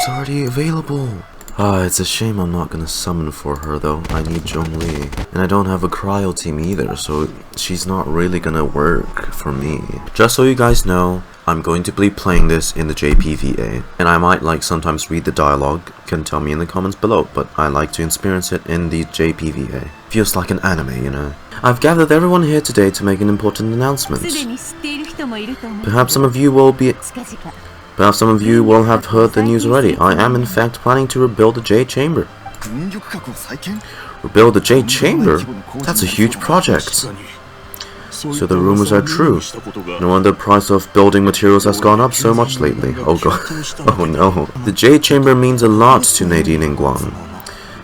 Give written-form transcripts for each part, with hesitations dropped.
It's already available. It's a shame I'm not gonna summon for her though. I need Zhongli. And I don't have a cryo team either, so she's not really gonna work for me. Just so you guys know, I'm going to be playing this in the JPVA. And I might sometimes read the dialogue. You can tell me in the comments below, but I like to experience it in the JPVA. Feels like an anime, you know. I've gathered everyone here today to make an important announcement. Perhaps some of you will have heard the news already. I am in fact planning to rebuild the Jade Chamber. Rebuild the Jade Chamber? That's a huge project. So the rumors are true. No wonder the price of building materials has gone up so much lately. Oh god. Oh no. The Jade Chamber means a lot to Ningguang.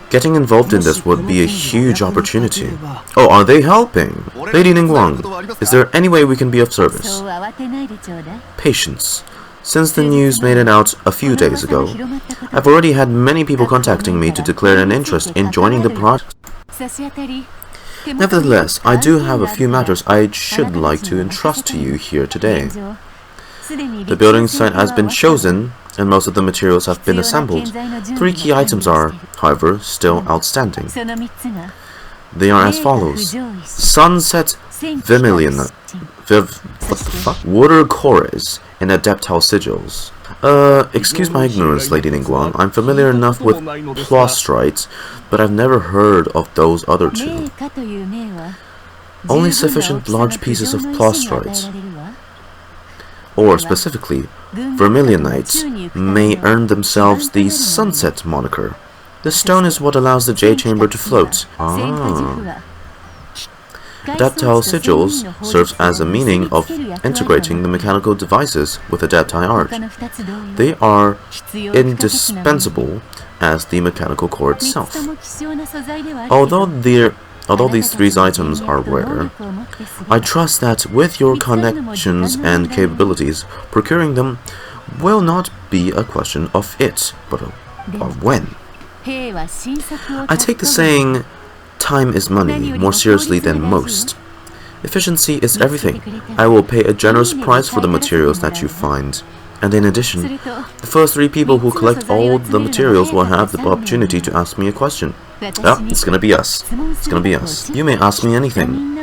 Getting involved in this would be a huge opportunity. Oh, are they helping? Lady Ningguang, is there any way we can be of service? Patience. Since the news made it out a few days ago, I've already had many people contacting me to declare an interest in joining the project. Nevertheless, I do have a few matters I should like to entrust to you here today. The building site has been chosen, and most of the materials have been assembled. 3 key items are, however, still outstanding. They are as follows. Sunset Vermilion... what the fuck? Water cores and adaptile sigils. Excuse my ignorance, Lady Ningguang. I'm familiar enough with plastrite, but I've never heard of those other two. Only sufficient large pieces of plastrite, or specifically, vermilionite, may earn themselves the sunset moniker. The stone is what allows the Jade Chamber to float. Adaptile sigils serves as a meaning of integrating the mechanical devices with adaptile art. They are indispensable as the mechanical core itself. Although these 3 items are rare, I trust that with your connections and capabilities, procuring them will not be a question of if, but of when. I take the saying, time is money, more seriously than most. Efficiency is everything. I will pay a generous price for the materials that you find. And in addition, the first 3 people who collect all the materials will have the opportunity to ask me a question. It's gonna be us. It's gonna be us. You may ask me anything,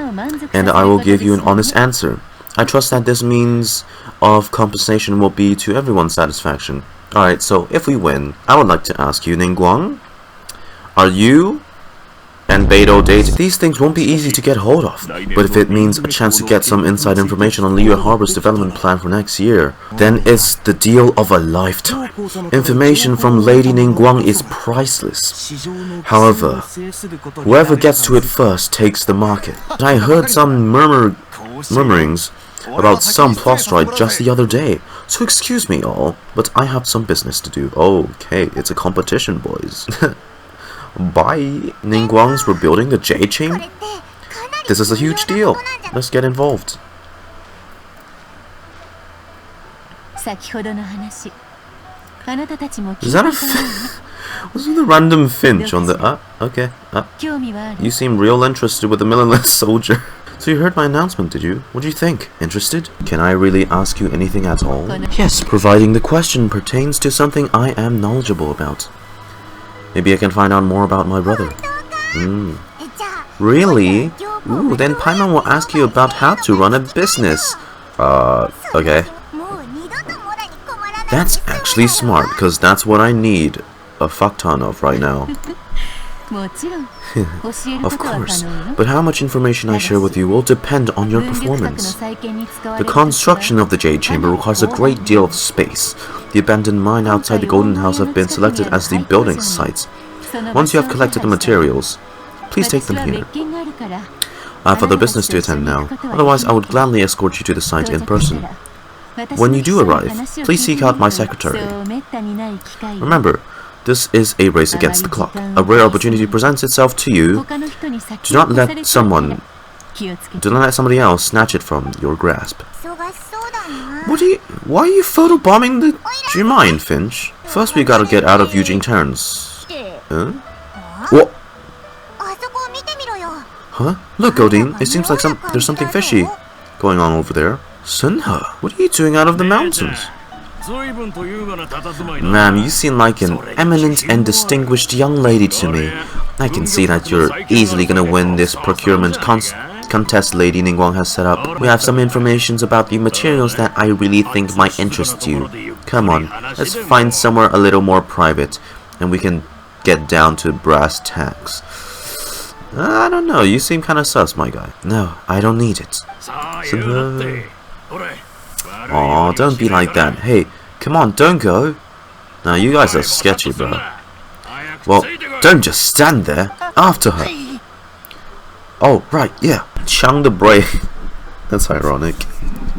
and I will give you an honest answer. I trust that this means of compensation will be to everyone's satisfaction. Alright, so if we win, I would like to ask you, Ningguang, are you and Beidou dating? These things won't be easy to get hold of, but if it means a chance to get some inside information on Liyue Harbor's development plan for next year, then it's the deal of a lifetime. Information from Lady Ningguang is priceless. However, whoever gets to it first takes the market. I heard some murmurings about some plastrite just the other day, so excuse me all, but I have some business to do. Okay, it's a competition, boys. Bye. Ningguang's rebuilding the Jade Chamber? This is a huge deal. Let's get involved. Is that a was it a random finch on the... okay. You seem real interested with the millenless soldier. So you heard my announcement, did you? What do you think? Interested? Can I really ask you anything at all? Yes, providing the question pertains to something I am knowledgeable about. Maybe I can find out more about my brother. Really? Ooh, then Paimon will ask you about how to run a business. Okay. That's actually smart, because that's what I need a fuck ton of right now. Of course, but how much information I share with you will depend on your performance. The construction of the Jade Chamber requires a great deal of space. The abandoned mine outside the Golden House have been selected as the building sites. Once you have collected the materials, please take them here. I have other business to attend now, otherwise I would gladly escort you to the site in person. When you do arrive, please seek out my secretary. Remember, this is a race against the clock. A rare opportunity presents itself to you. Do not let somebody else snatch it from your grasp. Why are you photobombing the... Do you mind, Finch? First we gotta get out of Yunjin turns. Huh? What? Huh? Look, Godin, it seems like there's something fishy going on over there. Shenhe, what are you doing out of the mountains? Ma'am, you seem like an eminent and distinguished young lady to me. I can see that you're easily gonna win this procurement contest Lady Ningguang has set up. We have some information about the materials that I really think might interest you. Come on, let's find somewhere a little more private, and we can get down to brass tacks. I don't know, you seem kinda sus, my guy. No, I don't need it. Aw, don't be like that. Hey, come on, don't go. Now, you guys are sketchy, bro. Well, don't just stand there. After her. Oh, right, yeah. Chang the Brave. That's ironic.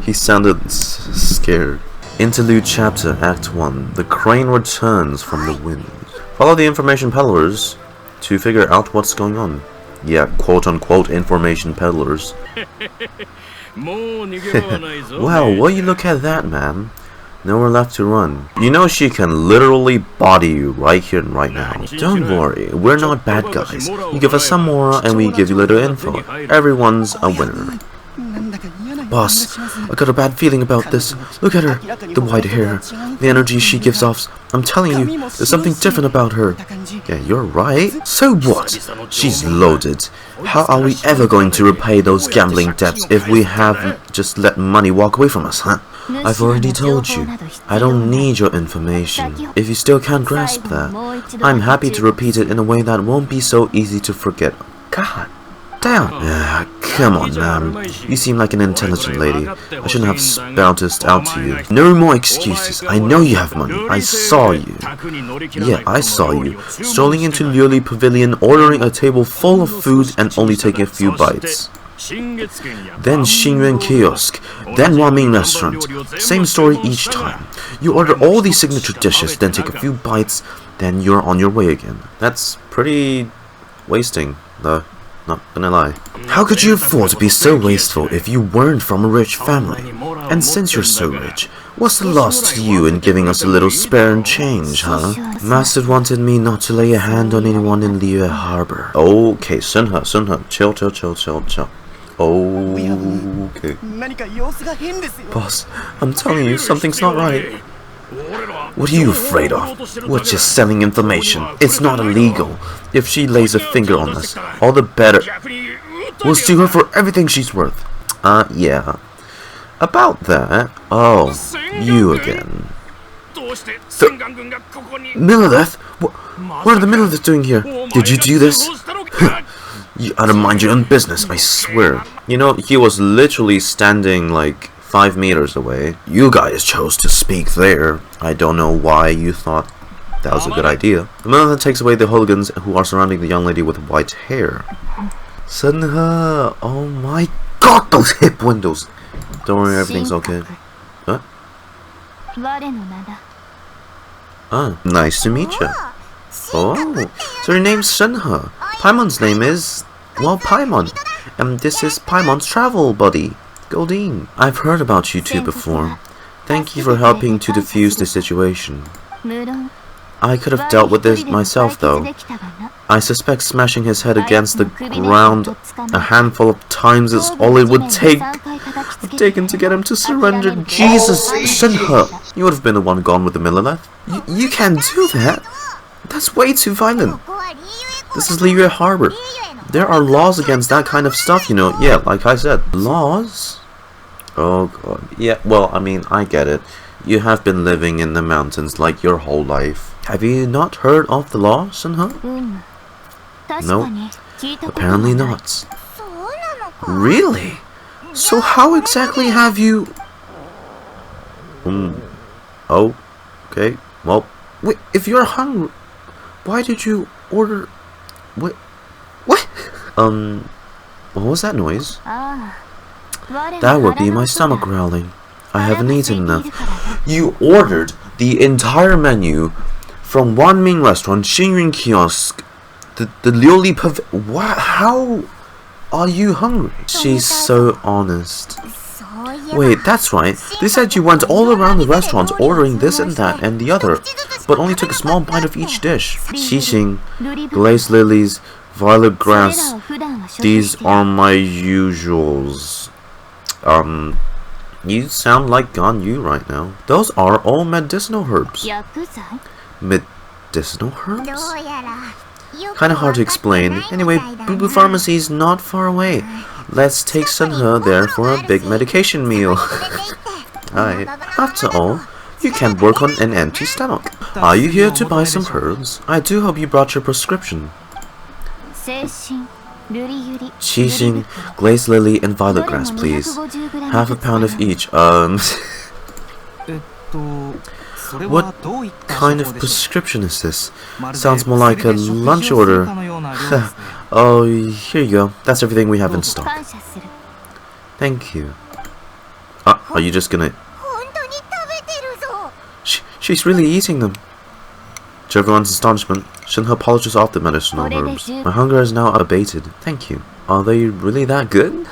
He sounded scared. Interlude Chapter, Act 1. The crane returns from the wind. Follow the information peddlers to figure out what's going on. Yeah, quote-unquote information peddlers. Well, will you look at that, man? Nowhere left to run. You know she can literally body you right here and right now. Don't worry, we're not bad guys. You give us some more and we give you little info. Everyone's a winner. Boss, I got a bad feeling about this. Look at her. The white hair. The energy she gives off. I'm telling you, there's something different about her. Yeah, you're right. So what? She's loaded. How are we ever going to repay those gambling debts if we have just let money walk away from us, huh? I've already told you, I don't need your information. If you still can't grasp that, I'm happy to repeat it in a way that won't be so easy to forget. God damn. Come on, ma'am. You seem like an intelligent lady. I shouldn't have spouted out to you. No more excuses. I know you have money. I saw you. Yeah, I saw you. Strolling into Liyue Pavilion, ordering a table full of food and only taking a few bites. Then Xingyuan Kiosk, then Ramen Restaurant. Same story each time. You order all these signature dishes, then take a few bites, then you're on your way again. That's pretty wasting, though. Not gonna lie. How could you afford to be so wasteful if you weren't from a rich family? And since you're so rich, what's the loss to you in giving us a little spare and change, huh? Master wanted me not to lay a hand on anyone in Liyue Harbor. Okay, Shenhe, chill. Okay. Boss, I'm telling you, something's not right. What are you afraid of? We're just selling information. It's not illegal. If she lays a finger on us, all the better. We'll sue her for everything she's worth. Yeah. About that, oh, you again. Millilith? What are the Millilith doing here? Did you do this? You ought to mind your own business, I swear. You know, he was literally standing like 5 meters away. You guys chose to speak there. I don't know why you thought that was a good idea. The Millilith takes away the hooligans who are surrounding the young lady with white hair. Shenhe, oh my god, those hip windows. Don't worry, everything's okay. Huh? Nice to meet you. Oh, so your name's Shenhe. Paimon's name is, well, Paimon. And this is Paimon's travel buddy, Goldine. I've heard about you two before. Thank you for helping to defuse the situation. I could have dealt with this myself, though. I suspect smashing his head against the ground a handful of times is all it would take. I've taken to get him to surrender. Jesus, Shenhe, you would have been the one gone with the Millilith. You can't do that. That's way too violent. This is Liyue Harbor. There are laws against that kind of stuff, you know. Yeah, like I said. Laws? Oh god. Yeah, well, I mean, I get it. You have been living in the mountains like your whole life. Have you not heard of the law, Shenhe? No, apparently not. Really? So how exactly have you... Oh, okay. Well, wait, if you're hungry, why did you order... Wait, what? What was that noise? That would be my stomach growling. I haven't eaten enough. You ordered the entire menu from one main restaurant, Xingyuan Kiosk, the Liyue Pavilion. What? How are you hungry? She's so honest. Wait, that's right. They said you went all around the restaurant ordering this and that and the other, but only took a small bite of each dish. Qiqing, glazed lilies, violet grass. These are my usuals. You sound like Ganyu right now. Those are all medicinal herbs. Medicinal herbs? Kinda hard to explain. Anyway, Boo Boo Pharmacy is not far away. Let's take Shenhe there for a big medication meal. Alright. After all, you can't work on an empty stomach. Are you here to buy some herbs? I do hope you brought your prescription. Qiqi, glazed lily, and violet grass, please. Half a pound of each. What kind of prescription is this? Sounds more like a lunch order. Oh, here you go. That's everything we have in stock. Thank you. Are you just gonna... She's really eating them. To everyone's astonishment, Shenhe polishes off the medicinal herbs. My hunger is now abated. Thank you. Are they really that good?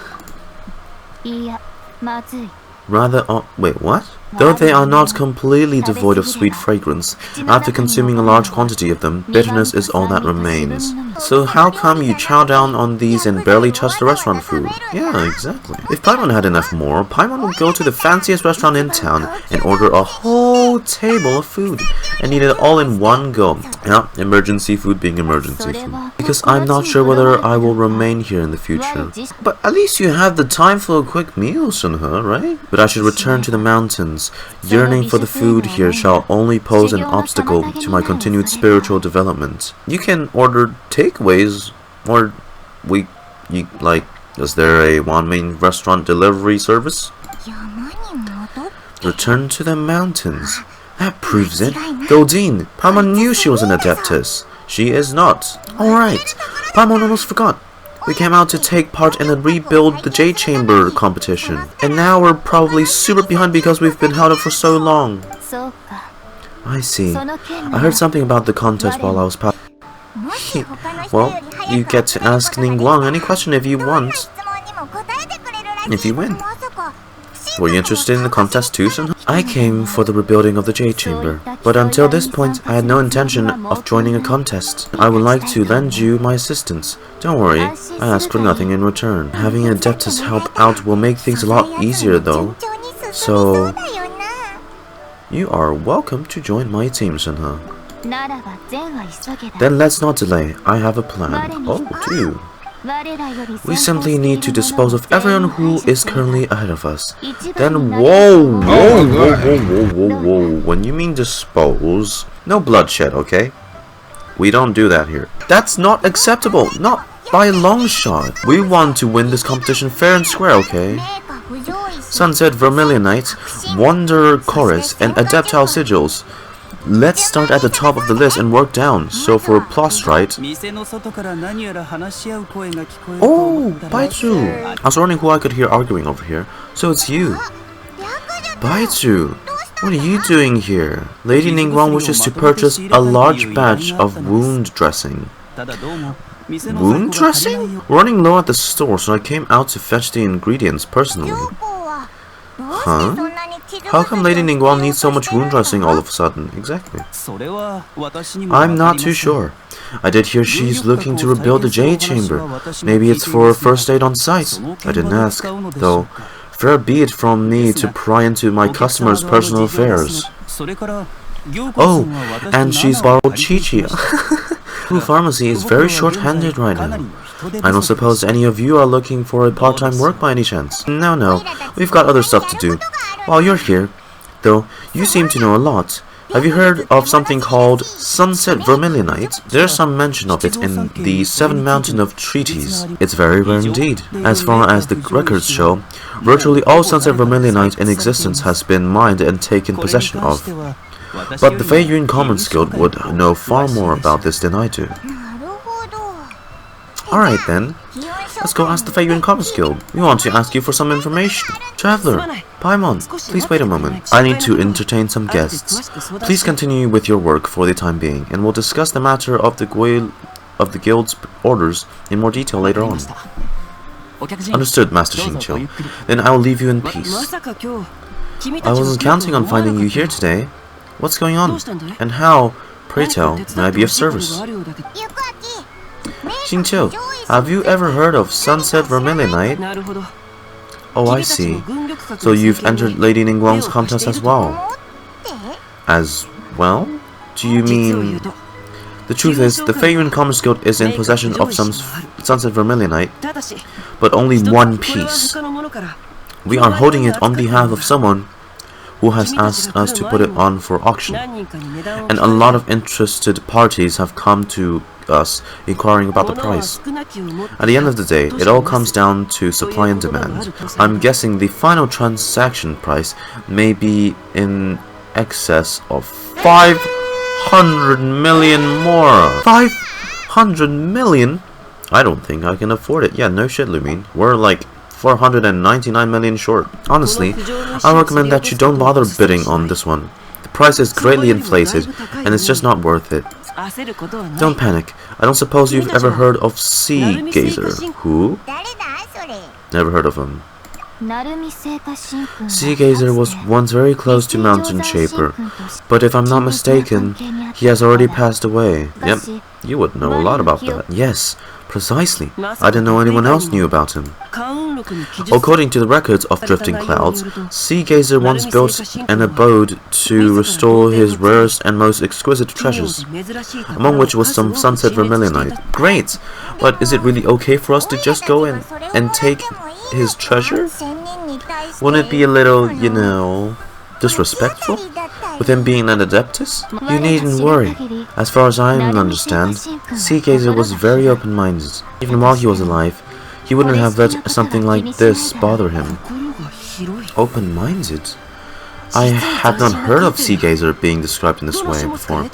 Rather, wait, what? Though they are not completely devoid of sweet fragrance, after consuming a large quantity of them, bitterness is all that remains. So how come you chow down on these and barely touch the restaurant food? Yeah, exactly. If Paimon had enough more, Paimon would go to the fanciest restaurant in town and order a whole table of food and eat it all in one go. Yeah, emergency food being emergency food. Because I'm not sure whether I will remain here in the future. But at least you have the time for a quick meal, Shenhe, right? But I should return to the mountains. Yearning for the food here shall only pose an obstacle to my continued spiritual development. You can order takeaways, or is there a one-main restaurant delivery service? Return to the mountains. That proves it. Goldine, Paimon knew she was an adeptess. She is not. Alright, Paimon almost forgot. We came out to take part in the Rebuild the Jade Chamber competition. And now we're probably super behind because we've been held up for so long. I see. I heard something about the contest while I was passing. Well, you get to ask Ningguang any question if you want. If you win. Were you interested in the contest too, Shenhe? I came for the rebuilding of the Jade Chamber, but until this point I had no intention of joining a contest. I would like to lend you my assistance. Don't worry, I ask for nothing in return. Having an adeptus help out will make things a lot easier though. So, you are welcome to join my team, Shenhe. Then let's not delay. I have a plan. Oh, do you? We simply need to dispose of everyone who is currently ahead of us. Then, whoa. When you mean dispose, no bloodshed, okay? We don't do that here. That's not acceptable, not by a long shot. We want to win this competition fair and square, okay? Sunset Vermilionite, Wanderer Chorus, and Adeptile Sigils. Let's start at the top of the list and work down. So for plus, right? Oh, Beidou! I was wondering who I could hear arguing over here. So it's you. Beidou, what are you doing here? Lady Ningguang wishes to purchase a large batch of wound dressing. Wound dressing? We're running low at the store, so I came out to fetch the ingredients personally. Huh? How come Lady Ningguang needs so much wound dressing all of a sudden? Exactly. I'm not too sure. I did hear she's looking to rebuild the Jade Chamber. Maybe it's for first aid on site. I didn't ask, though. Fair be it from me to pry into my customers' personal affairs. Oh, and she's borrowed Qiqi. Blue Pharmacy is very short-handed right now. I don't suppose any of you are looking for a part-time work by any chance. No, we've got other stuff to do. While you're here, though, you seem to know a lot. Have you heard of something called Sunset Vermilionite? There's some mention of it in the Seven Mountain of Treaties. It's very rare indeed. As far as the records show, virtually all Sunset Vermilionite in existence has been mined and taken possession of. But the Feiyun Commons Guild would know far more about this than I do. Alright then, let's go ask the Feiyun Commons Guild. We want to ask you for some information. Traveler, Paimon, please wait a moment. I need to entertain some guests. Please continue with your work for the time being, and we'll discuss the matter of the guild's orders in more detail later on. Understood, Master Xiao. Then I will leave you in peace. I wasn't counting on finding you here today. What's going on? And how, pray tell, may I be of service? Xiao, have you ever heard of Sunset Vermilionite? Oh, I see. So you've entered Lady Ningguang's contest as well? As well? Do you mean... The truth is, the Feiyun Commerce Guild is in possession of some Sunset Vermilionite, but only one piece. We are holding it on behalf of someone who has asked us to put it on for auction. And a lot of interested parties have come to us inquiring about the price. At the end of the day, it all comes down to supply and demand. I'm guessing the final transaction price may be in excess of 500 million more. 500 million? I don't think I can afford it. Yeah, no shit, Lumine. We're like 499 million short. Honestly, I recommend that you don't bother bidding on this one. The price is greatly inflated, and it's just not worth it. Don't panic. I don't suppose you've ever heard of Sea Gazer. Who? Never heard of him. Sea Gazer was once very close to Mountain Shaper, but if I'm not mistaken, he has already passed away. Yep, you would know a lot about that. Yes, precisely. I didn't know anyone else knew about him. According to the records of Drifting Clouds, Sea Gazer once built an abode to restore his rarest and most exquisite treasures, among which was some Sunset Vermilionite. Great! But is it really okay for us to just go in and take his treasure? Wouldn't it be a little, you know, disrespectful? With him being an Adeptus? You needn't worry. As far as I understand, Sea Gazer was very open-minded. Even while he was alive, he wouldn't have let something like this bother him. Open-minded? I had not heard of Sea Gazer being described in this way before.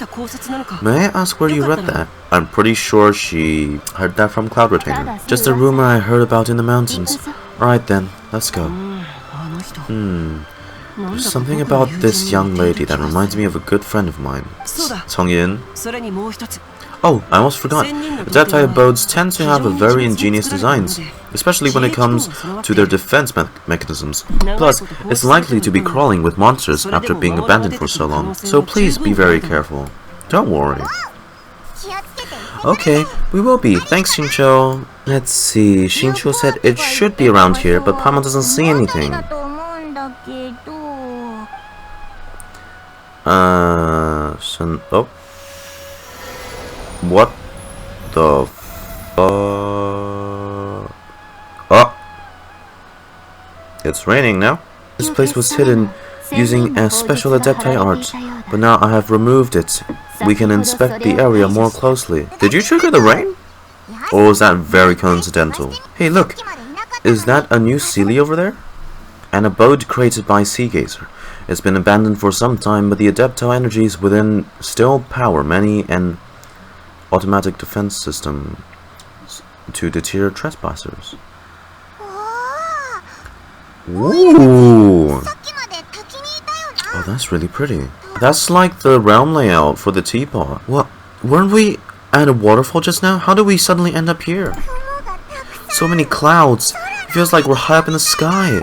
May I ask where you read that? I'm pretty sure she heard that from Cloud Retainer. Just a rumor I heard about in the mountains. Alright then, let's go. There's something about this young lady that reminds me of a good friend of mine. Songyin. Oh, I almost forgot. Adepti abodes tend to have a very ingenious designs, especially when it comes to their defense mechanisms. Plus, it's likely to be crawling with monsters after being abandoned for so long, so please be very careful. Don't worry. Okay, we will be. Thanks, Shincho. Let's see. Shincho said it should be around here, but Paimon doesn't see anything. Oh. What the Oh! It's raining now. This place was hidden using a special Adepti art, but now I have removed it. We can inspect the area more closely. Did you trigger the rain? Or was that very coincidental? Hey, look! Is that a new Sealy over there? An abode created by Sea Gazer. It's been abandoned for some time, but the Adepti energies within still power many an automatic defense system to deter trespassers. Ooh! Oh, that's really pretty. That's like the realm layout for the teapot. What? Weren't we at a waterfall just now? How did we suddenly end up here? So many clouds. It feels like we're high up in the sky.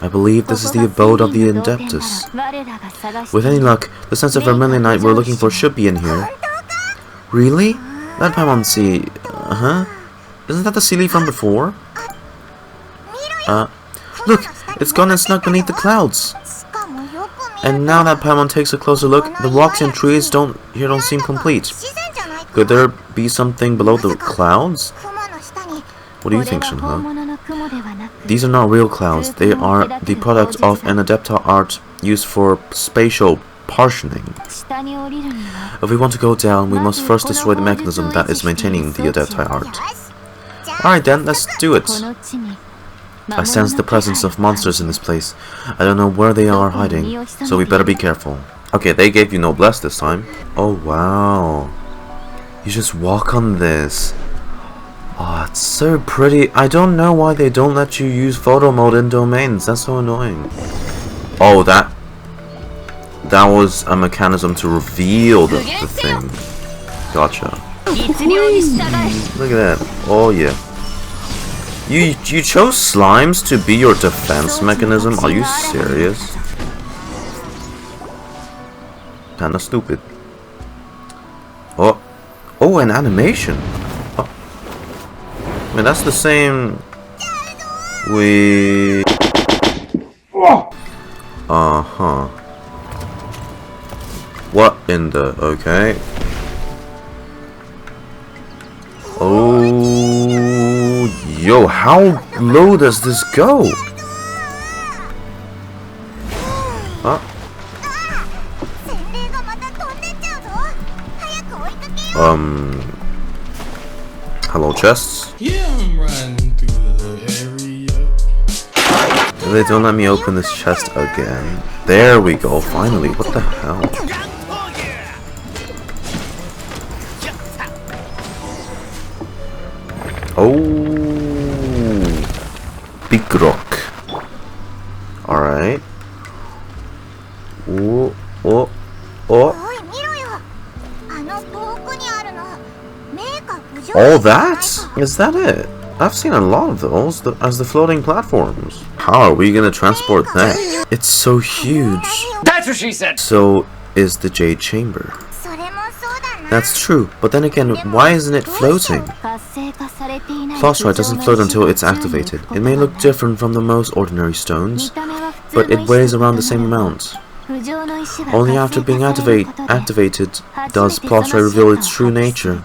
I believe this is the abode of the Adeptus. With any luck, the sense of Vermilionite we're looking for should be in here. Really? That Paimon Sea... Isn't that the Sealy from before? Look! It's gone and snuck beneath the clouds! And now that Paimon takes a closer look, the rocks and trees here don't seem complete. Could there be something below the clouds? What do you think, Shenhe? These are not real clouds. They are the product of an Adepti art used for spatial partitioning. If we want to go down, we must first destroy the mechanism that is maintaining the Adepti art. Alright then, let's do it. I sense the presence of monsters in this place. I don't know where they are hiding, so we better be careful. Okay, they gave you noblesse this time. Oh wow. You just walk on this. Oh, it's so pretty. I don't know why they don't let you use photo mode in domains. That's so annoying. Oh, that was a mechanism to reveal the thing. Gotcha. Look at that. Oh yeah. You chose slimes to be your defense mechanism? Are you serious? Kinda stupid. Oh, an animation. Oh. I mean, that's the same We... Uh-huh. What in the... Okay. Oh... Yo, how low does this go? Huh? Hello, chests? Yeah, I'm riding through the area. They don't let me open this chest again. There we go, finally. What the hell? Oh, big rock. Alright. Oh, oh, oh. All that? Is that it? I've seen a lot of those as the floating platforms. How are we gonna transport that? It's so huge. That's what she said! So, is the Jade Chamber. That's true, but then again, why isn't it floating? Plastrite doesn't float until it's activated. It may look different from the most ordinary stones, but it weighs around the same amount. Only after being activated does Plastrite reveal its true nature,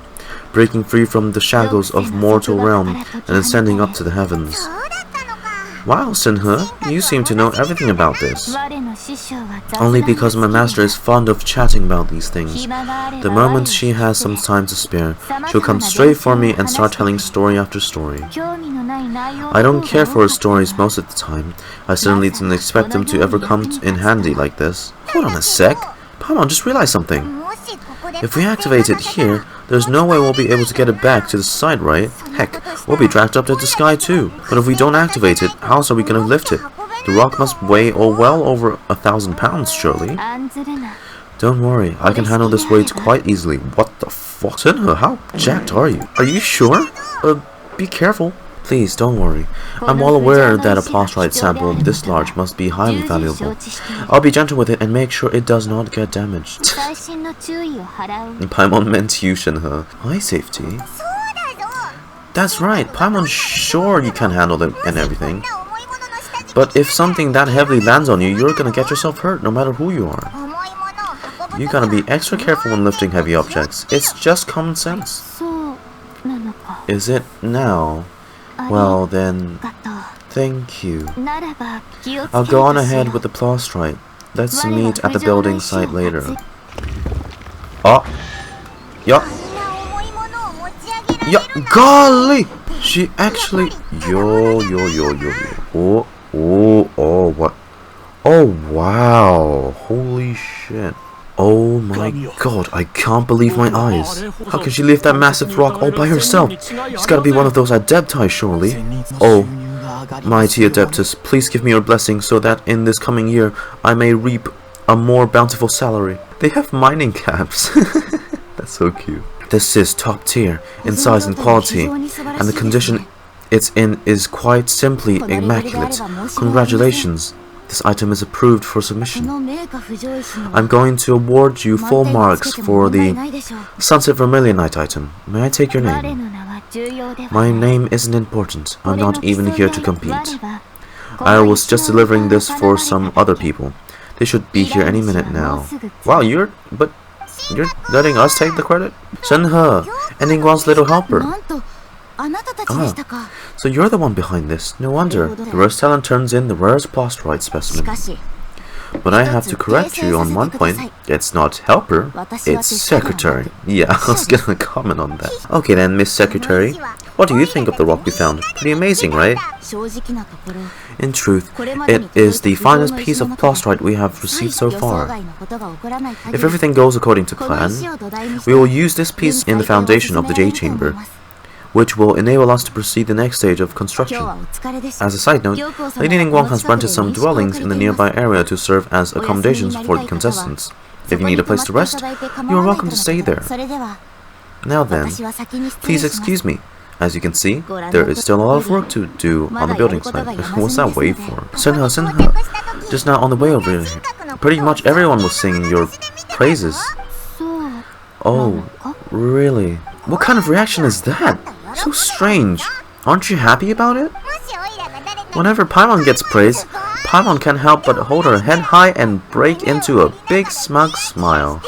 breaking free from the shackles of mortal realm and ascending up to the heavens. Wow, Shenhe, you seem to know everything about this. Only because my master is fond of chatting about these things. The moment she has some time to spare, she'll come straight for me and start telling story after story. I don't care for her stories most of the time. I certainly didn't expect them to ever come in handy like this. Hold on a sec. Paimon just realized something. If we activate it here, there's no way we'll be able to get it back to the side, right? Heck, we'll be dragged up to the sky too. But if we don't activate it, how else are we gonna lift it? The rock must weigh well over 1,000 pounds, surely. Don't worry, I can handle this weight quite easily. What the fuck? Shenhe, how jacked are you? Are you sure? Be careful. Please, don't worry. I'm well aware that a Plastrite sample this large must be highly valuable. I'll be gentle with it and make sure it does not get damaged. Paimon meant you, Shenhe. My safety? That's right, Paimon's sure you can handle it and everything. But if something that heavily lands on you, you're gonna get yourself hurt no matter who you are. You gotta be extra careful when lifting heavy objects. It's just common sense. Is it now? Well then, thank you. I'll go on ahead with the Plastrite. Let's meet at the building site later. Oh! Yeah! Yeah! Golly! She actually... Yo. Oh, what? Oh, wow! Holy shit. Oh my god, I can't believe my eyes. How can she lift that massive rock all by herself? She's gotta be one of those Adepti, surely. Oh, mighty Adeptus, please give me your blessing so that in this coming year I may reap a more bountiful salary. They have mining camps. That's so cute. This is top tier in size and quality, and the condition it's in is quite simply immaculate. Congratulations. This item is approved for submission. I'm going to award you full marks for the Sunset Vermilionite item. May I take your name? My name isn't important. I'm not even here to compete. I was just delivering this for some other people. They should be here any minute now. Wow, you're letting us take the credit? Shenhe, and Ningguang's little helper. Ah, so you're the one behind this. No wonder. The rarest talent turns in the rarest Plastrite specimen. But I have to correct you on one point. It's not helper, it's secretary. Yeah, I was gonna comment on that. Okay then, Miss Secretary. What do you think of the rock we found? Pretty amazing, right? In truth, it is the finest piece of Plastrite we have received so far. If everything goes according to plan, we will use this piece in the foundation of the Jade Chamber, which will enable us to proceed the next stage of construction. As a side note, Lady Ningguang has rented some dwellings in the nearby area to serve as accommodations for the contestants. If you need a place to rest, you are welcome to stay there. Now then, please excuse me. As you can see, there is still a lot of work to do on the building site. What's that wave for? Shenhe, just now on the way over here, pretty much everyone was singing your praises. Oh, really? What kind of reaction is that? So strange. Aren't you happy about it? Whenever Paimon gets praised, Paimon can't help but hold her head high and break into a big smug smile.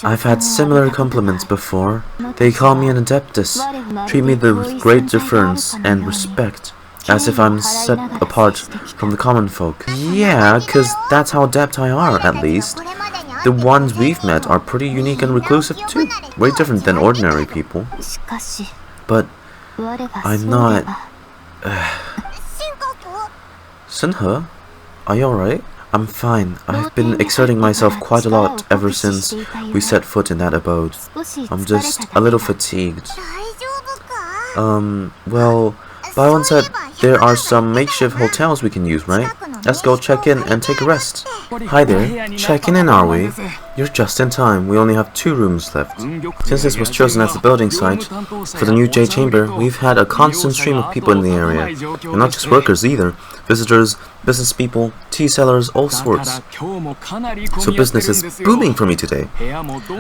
I've had similar compliments before. They call me an adeptus, treat me with great deference and respect, as if I'm set apart from the common folk. Yeah, 'cause that's how adept I are, at least. The ones we've met are pretty unique and reclusive too, way different than ordinary people. But I'm not... Shenhe, are you alright? I'm fine. I've been exerting myself quite a lot ever since we set foot in that abode. I'm just a little fatigued. Well, Baiwan said there are some makeshift hotels we can use, right? Let's go check in and take a rest. Hi there. Checking in, are we? You're just in time. We only have 2 rooms left. Since this was chosen as the building site for the new Jade Chamber, we've had a constant stream of people in the area. And not just workers either. Visitors, business people, tea sellers, all sorts. So business is booming for me today.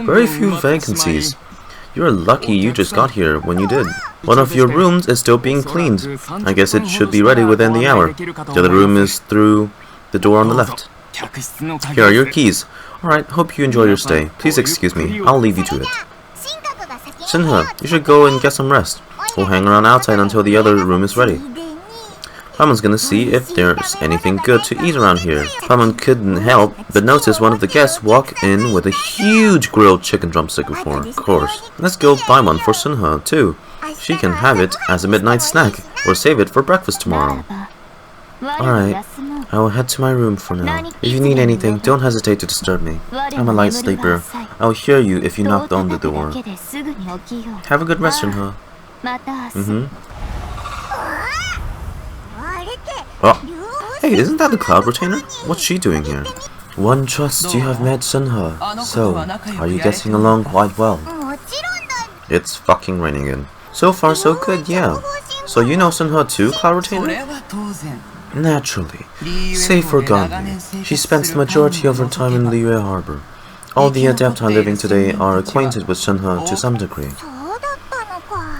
Very few vacancies. You're lucky you just got here when you did. One of your rooms is still being cleaned. I guess it should be ready within the hour. The other room is through the door on the left. Here are your keys. Alright, hope you enjoy your stay. Please excuse me, I'll leave you to it. Shenhe, you should go and get some rest. We'll hang around outside until the other room is ready. Paimon's gonna see if there's anything good to eat around here. Paimon couldn't help but notice one of the guests walk in with a huge grilled chicken drumstick before. Of course. Let's go buy one for Shenhe too. She can have it as a midnight snack, or save it for breakfast tomorrow. Alright, I will head to my room for now. If you need anything, don't hesitate to disturb me. I'm a light sleeper. I'll hear you if you knock on the door. Have a good rest, Shenhe. Oh. Hey, isn't that the Cloud Retainer? What's she doing here? One trusts you have met Shenhe. So, are you getting along quite well? It's fucking raining again. So far so good, yeah. So you know Shenhe too, Cloud Retainer? Naturally. Save for Ganyu. She spends the majority of her time in Liyue Harbor. All the Adepti living today are acquainted with Shenhe to some degree.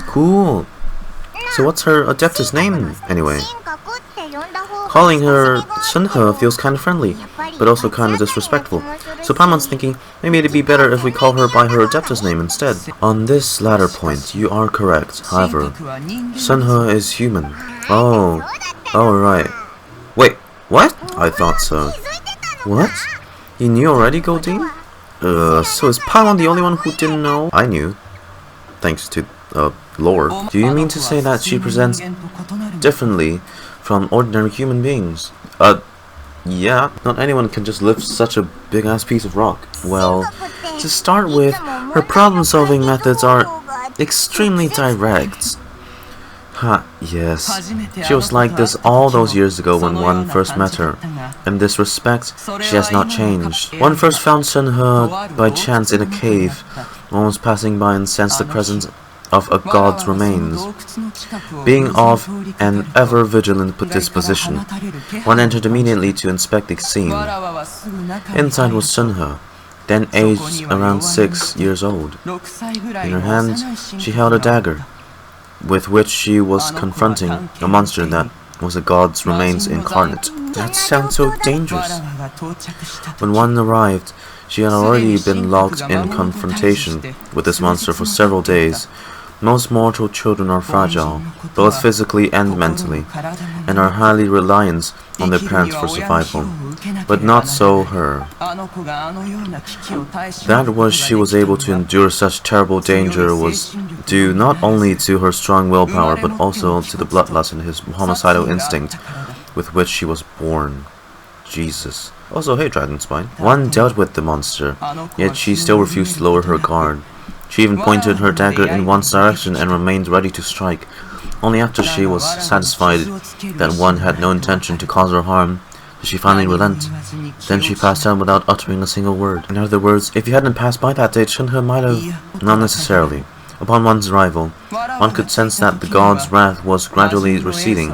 Cool. So what's her Adeptus name, anyway? Calling her Shenhe feels kinda friendly, but also kinda disrespectful. So Paimon's thinking, maybe it'd be better if we call her by her Adeptus name instead. On this latter point, you are correct. However, Shenhe is human. Oh, right. Wait, what? I thought so. What? You knew already, Goldine? So is Paimon the only one who didn't know? I knew. Thanks to, lore. Do you mean to say that she presents differently from ordinary human beings? Yeah. Not anyone can just lift such a big-ass piece of rock. Well, to start with, her problem-solving methods are extremely direct. Yes. She was like this all those years ago when one first met her. In this respect, she has not changed. One first found Shenhe by chance in a cave. One was passing by and sensed the presence of a god's remains. Being of an ever-vigilant disposition, one entered immediately to inspect the scene. Inside was Shenhe, then aged around 6 years old. In her hand, she held a dagger, with which she was confronting a monster that was a god's remains incarnate. That sounds so dangerous. When one arrived, she had already been locked in confrontation with this monster for several days. Most mortal children are fragile, both physically and mentally, and are highly reliant on their parents for survival. But not so her. That she was able to endure such terrible danger was due not only to her strong willpower, but also to the bloodlust and his homicidal instinct with which she was born. Jesus. Also, hey, Dragon Spine. One dealt with the monster, yet she still refused to lower her guard. She even pointed her dagger in one's direction and remained ready to strike. Only after she was satisfied that one had no intention to cause her harm did she finally relent. Then she passed out without uttering a single word. In other words, if you hadn't passed by that day, Shenhe might have... Not necessarily. Upon one's arrival, one could sense that the god's wrath was gradually receding.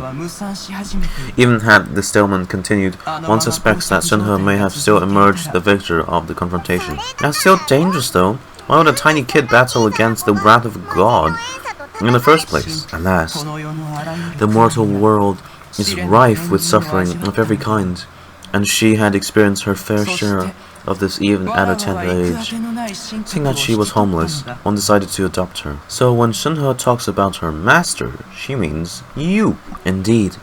Even had the stalemate continued, one suspects that Shenhe may have still emerged the victor of the confrontation. That's still dangerous though. Why would a tiny kid battle against the wrath of a god? in the first place. Alas, the mortal world is rife with suffering of every kind, and she had experienced her fair share of this even at her tender age. Seeing that she was homeless, one decided to adopt her. So when Shenhe talks about her master, she means you. Indeed.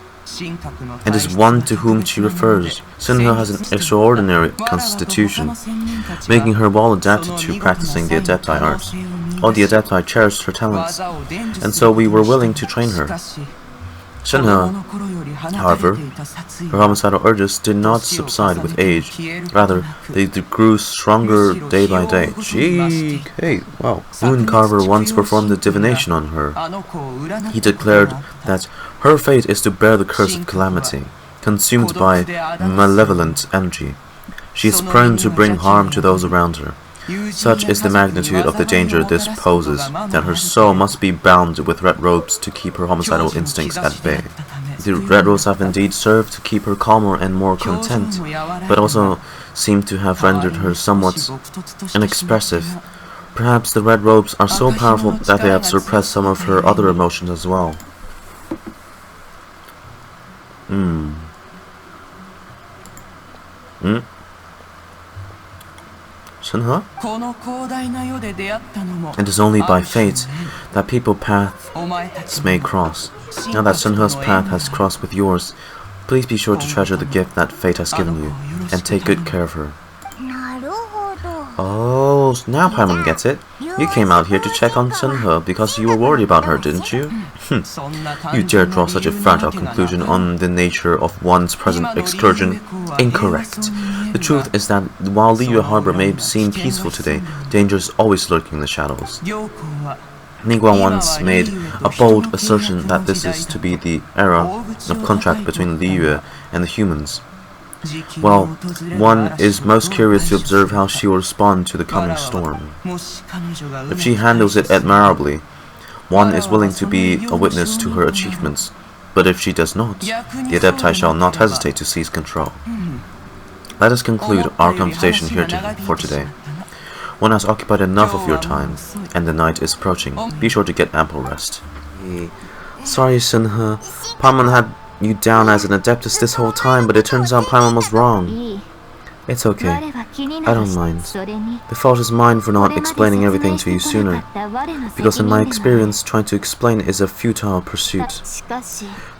It is one to whom she refers. Shenhe has an extraordinary constitution, making her well adapted to practicing the Adepti arts. All the Adepti cherished her talents, and so we were willing to train her. Shenhe, however, her homicidal urges did not subside with age. Rather, they grew stronger day by day. Qiqi, wow. Moon Carver once performed a divination on her. He declared that her fate is to bear the curse of calamity, consumed by malevolent energy. She is prone to bring harm to those around her. Such is the magnitude of the danger this poses, that her soul must be bound with red ropes to keep her homicidal instincts at bay. The red ropes have indeed served to keep her calmer and more content, but also seem to have rendered her somewhat inexpressive. Perhaps the red ropes are so powerful that they have suppressed some of her other emotions as well. Shenhe? It is only by fate that people paths may cross. Now that Shenhe's path has crossed with yours, please be sure to treasure the gift that fate has given you, and take good care of her. Oh, now Paimon gets it. You came out here to check on Shenhe because you were worried about her, didn't you? You dare draw such a fragile conclusion on the nature of one's present excursion? Incorrect. The truth is that while Liyue Harbor may seem peaceful today, danger is always lurking in the shadows. Ningguang once made a bold assertion that this is to be the era of contract between Liyue and the humans. Well, one is most curious to observe how she will respond to the coming storm. If she handles it admirably, one is willing to be a witness to her achievements, but if she does not, the Adepti shall not hesitate to seize control. Let us conclude our conversation here for today. One has occupied enough of your time, and the night is approaching. Be sure to get ample rest. Sorry, Shenhe. Paimon had you down as an adeptus this whole time, but it turns out Paimon was wrong. It's okay. I don't mind. The fault is mine for not explaining everything to you sooner, because in my experience, trying to explain is a futile pursuit.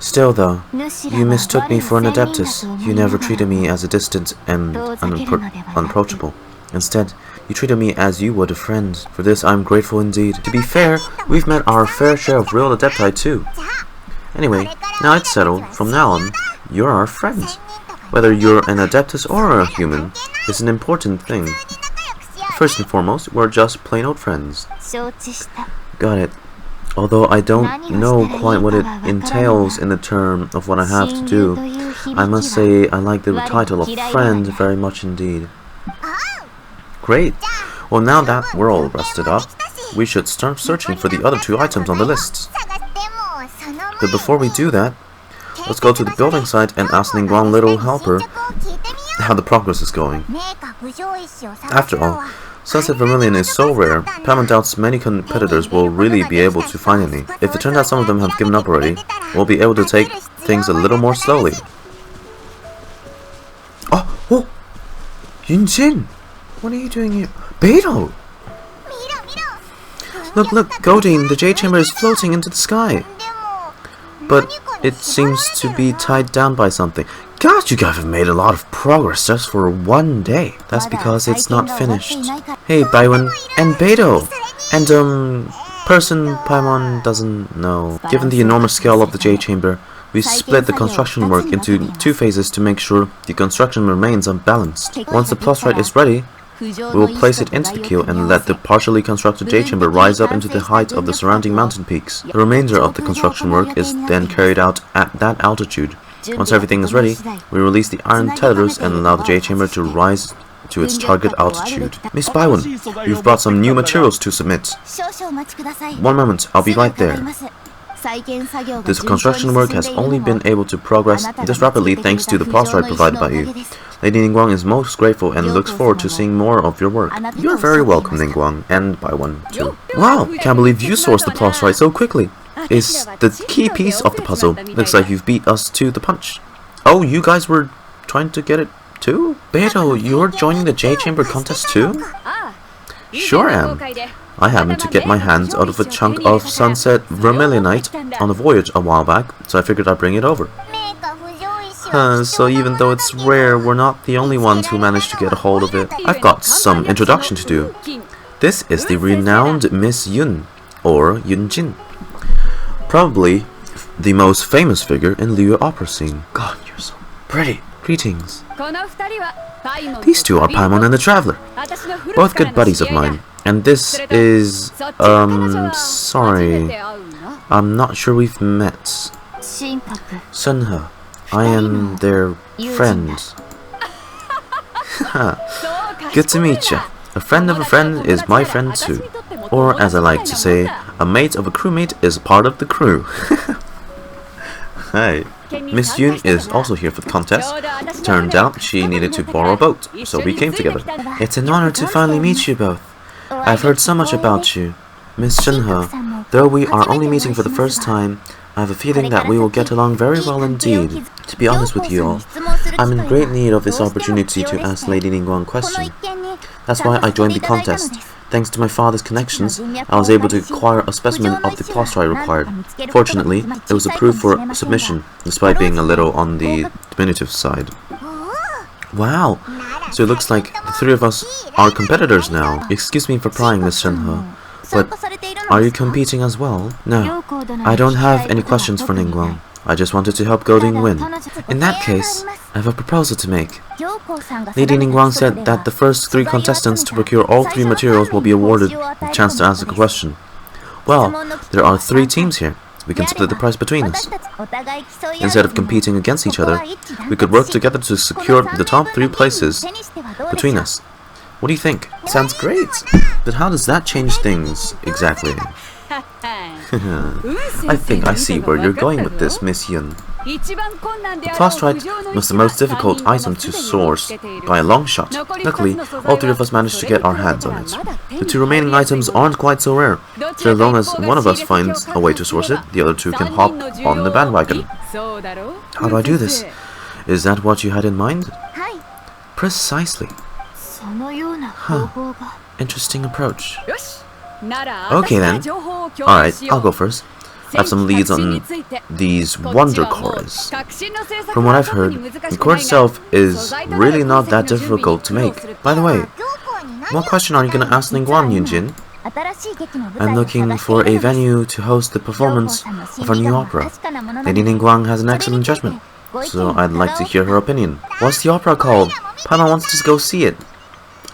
Still though, you mistook me for an adeptus. You never treated me as a distant and unapproachable. Instead, you treated me as you would a friend. For this, I am grateful indeed. To be fair, we've met our fair share of real adepti too. Anyway, now it's settled. From now on, you're our friends. Whether you're an adeptus or a human is an important thing. First and foremost, we're just plain old friends. Got it. Although I don't know quite what it entails in the term of what I have to do, I must say I like the title of friend very much indeed. Great. Well, now that we're all rested up, we should start searching for the other two items on the list. But before we do that, let's go to the building site and ask Ningguang Little Helper how the progress is going. After all, since the vermilion is so rare, Paimon doubts many competitors will really be able to find any. If it turns out some of them have given up already, we'll be able to take things a little more slowly. Oh! Yunjin! What are you doing here? Beidou! Look, Godin, the Jade Chamber is floating into the sky. But it seems to be tied down by something. God, you guys have made a lot of progress just for one day. That's because it's not finished. Hey, Baiwen and Beidou! And, person Paimon doesn't know. Given the enormous scale of the Jade Chamber, we split the construction work into 2 phases to make sure the construction remains unbalanced. Once the plastrite is ready, we will place it into the keel and let the partially constructed Jade Chamber rise up into the height of the surrounding mountain peaks. The remainder of the construction work is then carried out at that altitude. Once everything is ready, we release the iron tethers and allow the Jade Chamber to rise to its target altitude. Miss Baiwen, you've brought some new materials to submit. One moment, I'll be right there. This construction work has only been able to progress this rapidly thanks to the plastrite provided by you. Lady Ningguang is most grateful and looks forward to seeing more of your work. You're very welcome, Ningguang, and buy one too. Wow, can't believe you sourced the plus right so quickly. Is the key piece of the puzzle. Looks like you've beat us to the punch. Oh, you guys were trying to get it too? Beidou, you're joining the Jade Chamber contest too? Sure am. I happened to get my hands out of a chunk of sunset vermilionite on a voyage a while back, so I figured I'd bring it over. So even though it's rare, we're not the only ones who managed to get a hold of it. I've got some introduction to do. This is the renowned Miss Yun, or Yunjin. Probably the most famous figure in Liyue opera scene. God, you're so pretty. Greetings. These two are Paimon and the Traveler, both good buddies of mine. And this is, sorry, I'm not sure we've met. Shenhe, I am their friend. Good to meet you. A friend of a friend is my friend too. Or, as I like to say, a mate of a crewmate is a part of the crew. Hi. Miss Yun is also here for the contest. Turned out she needed to borrow a boat, so we came together. It's an honor to finally meet you both. I've heard so much about you. Miss Shenhe, though we are only meeting for the first time, I have a feeling that we will get along very well indeed. To be honest with you all, I'm in great need of this opportunity to ask Lady Ningguang a question. That's why I joined the contest. Thanks to my father's connections, I was able to acquire a specimen of the plus I required. Fortunately, it was approved for submission, despite being a little on the diminutive side. Wow! So it looks like the three of us are competitors now. Excuse me for prying, Miss Shenhe, but are you competing as well? No, I don't have any questions for Ningguang. I just wanted to help Golding win. In that case, I have a proposal to make. Lady Ningguang said that the first 3 contestants to procure all 3 materials will be awarded a chance to ask a question. Well, there are 3 teams here. We can split the prize between us. Instead of competing against each other, we could work together to secure the top 3 places between us. What do you think? Sounds great! But how does that change things, exactly? I think I see where you're going with this, Miss Yun. The Prostrate was the most difficult item to source by a long shot. Luckily, all 3 of us managed to get our hands on it. The 2 remaining items aren't quite so rare, so as long as one of us finds a way to source it, the other 2 can hop on the bandwagon. How do I do this? Is that what you had in mind? Precisely. Huh. Interesting approach. Okay then. Alright, I'll go first. I have some leads on these wonder cores. From what I've heard, the core itself is really not that difficult to make. By the way, what question are you going to ask Ningguang, Yunjin? I'm looking for a venue to host the performance of our new opera. Lady Ningguang has an excellent judgment, so I'd like to hear her opinion. What's the opera called? Paimon wants to go see it.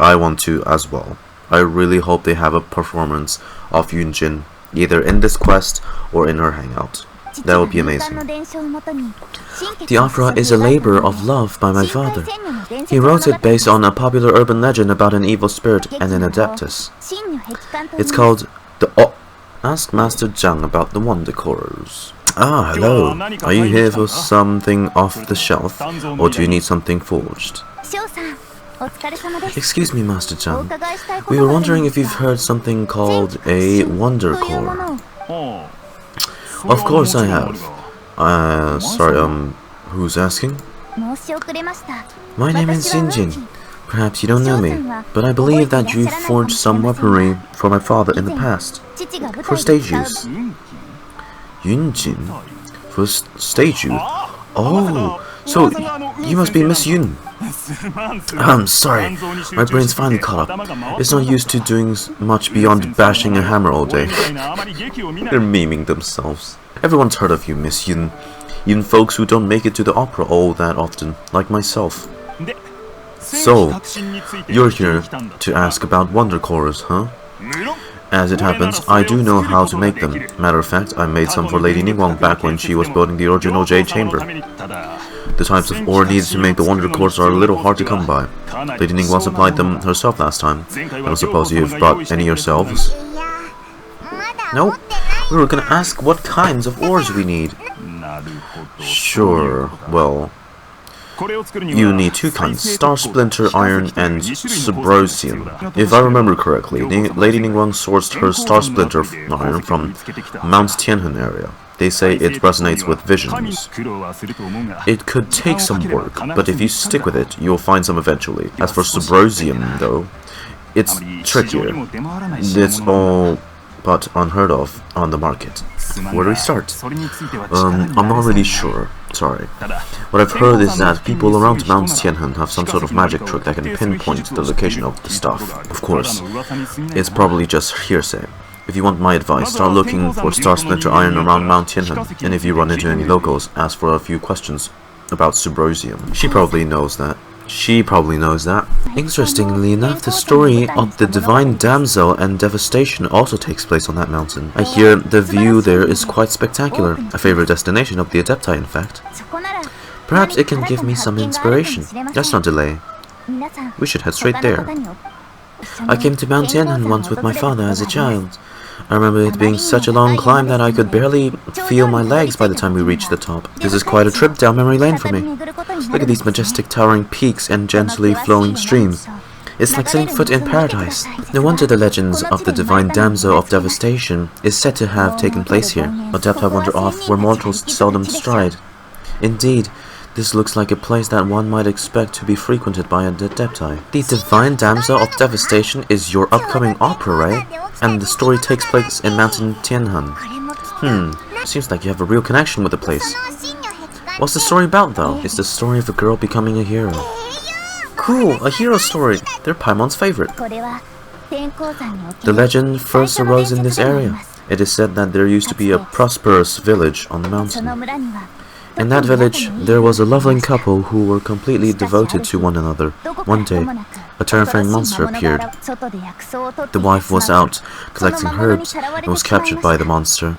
I want to as well. I really hope they have a performance of Yunjin, either in this quest or in her hangout. That would be amazing. The opera is a labor of love by my father. He wrote it based on a popular urban legend about an evil spirit and an adeptus. It's called the Ask Master Zhang about the wonder cores. Ah, hello. Are you here for something off the shelf, or do you need something forged? Excuse me, Master Zhang. We were wondering if you've heard something called a wonder core. Of course I have. Sorry, who's asking? My name is Yunjin. Perhaps you don't know me, but I believe that you forged some weaponry for my father in the past, for stage use. Yunjin? For stage use? Oh, so you must be Miss Yun. I'm sorry, my brain's finally caught up. It's not used to doing much beyond bashing a hammer all day. They're memeing themselves. Everyone's heard of you, Miss Yun. Even folks who don't make it to the opera all that often, like myself. So, you're here to ask about wonder cores, huh? As it happens, I do know how to make them. Matter of fact, I made some for Lady Ningguang back when she was building the original Jade Chamber. The types of ore needed to make the wonder cores are a little hard to come by. Lady Ningguang supplied them herself last time. I don't suppose you've brought any yourselves? Nope. We were gonna ask what kinds of ores we need. Sure, well, You need two kinds, Star Splinter Iron and Subrosium. If I remember correctly, Lady Ningguang sourced her Star Splinter Iron from Mount Tianhen area. They say it resonates with visions. It could take some work, but if you stick with it, you'll find some eventually. As for Subrosium, though, it's trickier. It's all but unheard of on the market. Where do we start? I'm not really sure. Sorry. What I've heard is that people around Mount Tianhen have some sort of magic trick that can pinpoint the location of the stuff. Of course, it's probably just hearsay. If you want my advice, start looking for Star Splinter Iron around Mount Tianhen, and if you run into any locals, ask for a few questions about Subrosium. She probably knows that. Interestingly enough, the story of the Divine Damsel and Devastation also takes place on that mountain. I hear the view there is quite spectacular, a favorite destination of the Adepti in fact. Perhaps it can give me some inspiration. Let's not delay. We should head straight there. I came to Mount Tianhen once with my father as a child. I remember it being such a long climb that I could barely feel my legs by the time we reached the top. This is quite a trip down memory lane for me. Look at these majestic towering peaks and gently flowing streams. It's like setting foot in paradise. No wonder the legends of the Divine Damsel of Devastation is said to have taken place here. Adepti wander off where mortals seldom stride. Indeed, this looks like a place that one might expect to be frequented by an Adepti. The Divine Damsel of Devastation is your upcoming opera, right? And the story takes place in Mountain Tianhen. Seems like you have a real connection with the place. What's the story about, though? It's the story of a girl becoming a hero. Cool, a hero story. They're Paimon's favorite. The legend first arose in this area. It is said that there used to be a prosperous village on the mountain. In that village, there was a loving couple who were completely devoted to one another. One day, a terrifying monster appeared. The wife was out collecting herbs and was captured by the monster.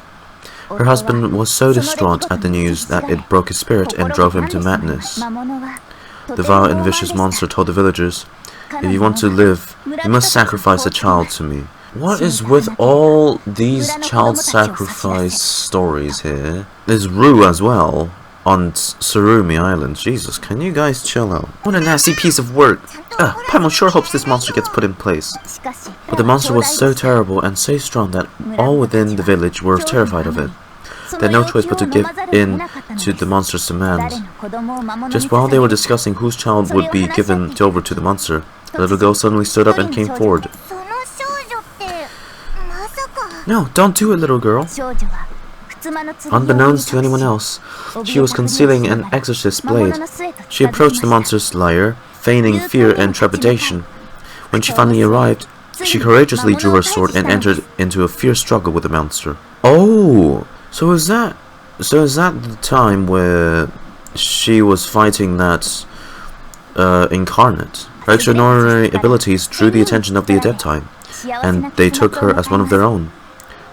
Her husband was so distraught at the news that it broke his spirit and drove him to madness. The vile and vicious monster told the villagers, "If you want to live, you must sacrifice a child to me." What is with all these child sacrifice stories here? There's Rue as well. On Surumi Island. Jesus, can you guys chill out? What a nasty piece of work. Paimon sure hopes this monster gets put in place. But the monster was so terrible and so strong that all within the village were terrified of it. They had no choice but to give in to the monster's demand. Just while they were discussing whose child would be given over to the monster, the little girl suddenly stood up and came forward. No, don't do it, little girl. Unbeknownst to anyone else, she was concealing an exorcist's blade. She approached the monster's lair, feigning fear and trepidation. When she finally arrived, she courageously drew her sword and entered into a fierce struggle with the monster. Oh, so is that the time where she was fighting that incarnate? Her extraordinary abilities drew the attention of the Adepti, and they took her as one of their own.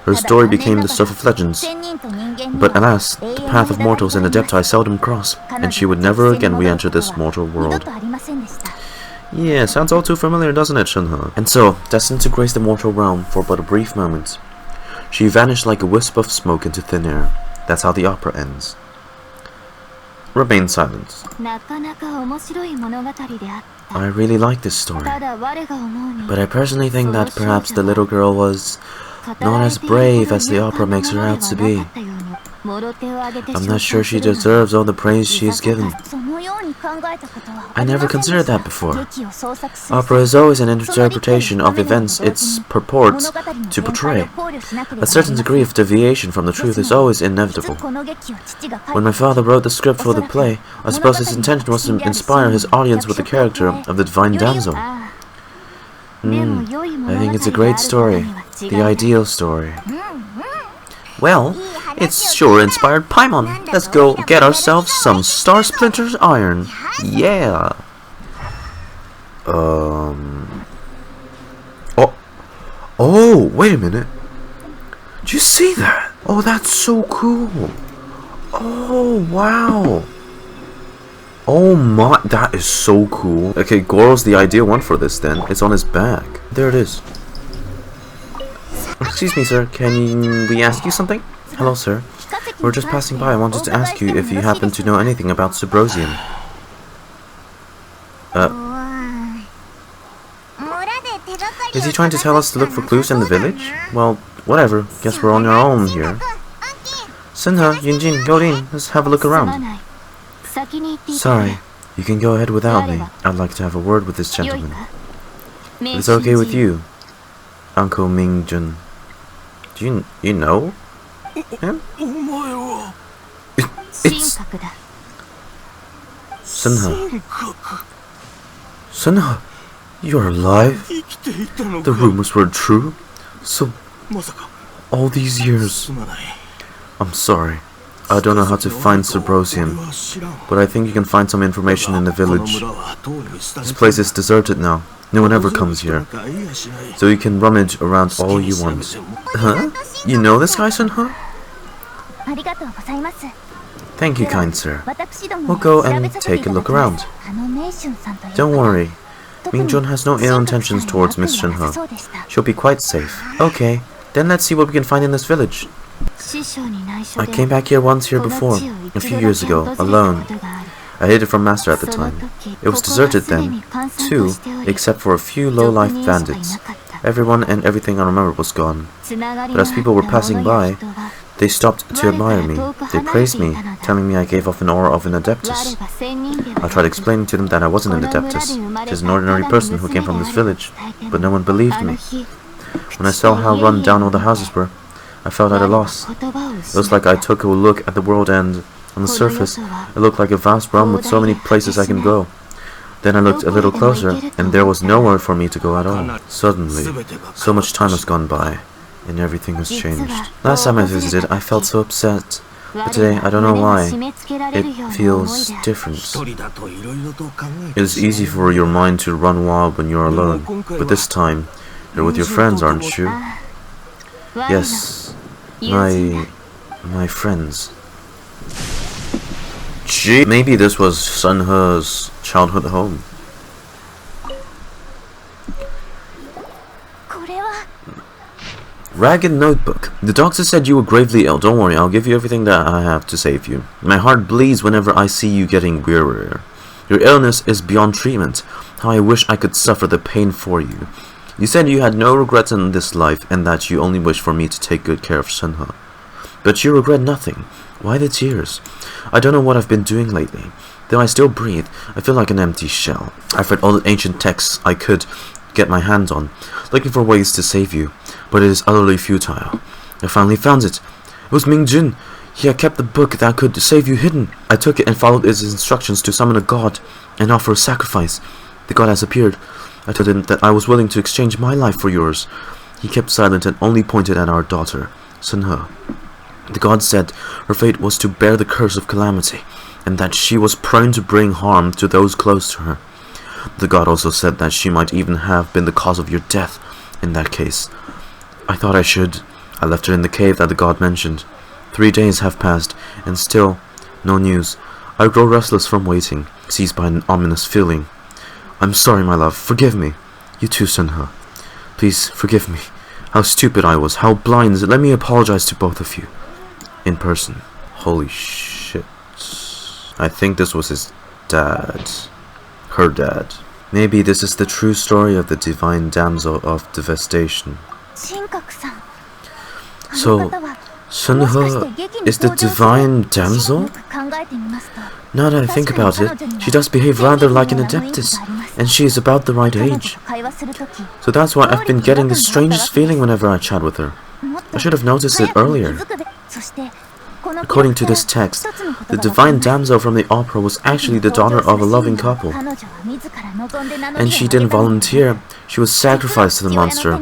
Her story became the stuff of legends. But alas, the path of mortals and Adepti seldom cross, and she would never again re-enter this mortal world. Yeah, sounds all too familiar, doesn't it, Shenhe? And so, destined to grace the mortal realm for but a brief moment, she vanished like a wisp of smoke into thin air. That's how the opera ends. Remain silent. I really like this story, but I personally think that perhaps the little girl was not as brave as the opera makes her out to be. I'm not sure she deserves all the praise she is given. I never considered that before. Opera is always an interpretation of events it purports to portray. A certain degree of deviation from the truth is always inevitable. When my father wrote the script for the play, I suppose his intention was to inspire his audience with the character of the Divine Damsel. I think it's a great story. The ideal story. Well, it's sure inspired Paimon. Let's go get ourselves some Star Splinter's Iron. Yeah. Oh, wait a minute. Did you see that? Oh, that's so cool. Oh, wow. Oh my, that is so cool. Okay, Goro's the ideal one for this then. It's on his back. There it is. Excuse me, sir. Can we ask you something? Hello, sir. We're just passing by. I wanted to ask you if you happen to know anything about Subrosium. Is he trying to tell us to look for clues in the village? Well, whatever. Guess we're on our own here. Shenhe, Yunjin, go in. Let's have a look around. Sorry, you can go ahead without me. I'd like to have a word with this gentleman. If it's okay with you, Uncle Mingjun. Do you know him? It's Shenhe. Shenhe, you're alive? The rumors were true? So, all these years... I'm sorry. I don't know how to find Symposium, but I think you can find some information in the village. This place is deserted now. No one ever comes here. So you can rummage around all you want. Huh? You know this guy, Shenhe? Thank you, kind sir. We'll go and take a look around. Don't worry. Mingjun has no ill intentions towards Miss Shenhe. She'll be quite safe. Okay, then let's see what we can find in this village. I came back here once before, a few years ago, alone. I hid it from Master at the time. It was deserted then, too, except for a few low-life bandits. Everyone and everything I remember was gone. But as people were passing by, they stopped to admire me. They praised me, telling me I gave off an aura of an adeptus. I tried explaining to them that I wasn't an adeptus, just an ordinary person who came from this village, but no one believed me. When I saw how run down all the houses were, I felt at a loss. It was like I took a look at the world and, on the surface, it looked like a vast realm with so many places I can go. Then I looked a little closer, and there was nowhere for me to go at all. Suddenly, so much time has gone by, and everything has changed. Last time I visited, I felt so upset. But today, I don't know why. It feels different. It is easy for your mind to run wild when you're alone, but this time, you're with your friends, aren't you? Yes, my friends. Gee, maybe this was Shenhe's childhood home. Ragged notebook. The doctor said you were gravely ill. Don't worry, I'll give you everything that I have to save you. My heart bleeds whenever I see you getting wearier. Your illness is beyond treatment. How I wish I could suffer the pain for you. You said you had no regrets in this life and that you only wish for me to take good care of Shenhe. But you regret nothing. Why the tears? I don't know what I've been doing lately. Though I still breathe, I feel like an empty shell. I've read all the ancient texts I could get my hands on, looking for ways to save you, but it is utterly futile. I finally found it. It was Mingjun. He had kept the book that could save you hidden. I took it and followed its instructions to summon a god and offer a sacrifice. The god has appeared. I told him that I was willing to exchange my life for yours. He kept silent and only pointed at our daughter, Shenhe. The god said her fate was to bear the curse of calamity, and that she was prone to bring harm to those close to her. The god also said that she might even have been the cause of your death in that case. I thought I should. I left her in the cave that the god mentioned. 3 days have passed, and still, no news. I grow restless from waiting, seized by an ominous feeling. I'm sorry, my love. Forgive me. You too, Shenhe. Please, forgive me. How stupid I was. How blind. Let me apologize to both of you. In person. Holy shit. I think this was his dad. Her dad. Maybe this is the true story of the divine damsel of devastation. So, Shenhe is the divine damsel? Now that I think about it, she does behave rather like an adeptus, and she is about the right age. So that's why I've been getting the strangest feeling whenever I chat with her. I should have noticed it earlier. According to this text, the divine damsel from the opera was actually the daughter of a loving couple. And she didn't volunteer, she was sacrificed to the monster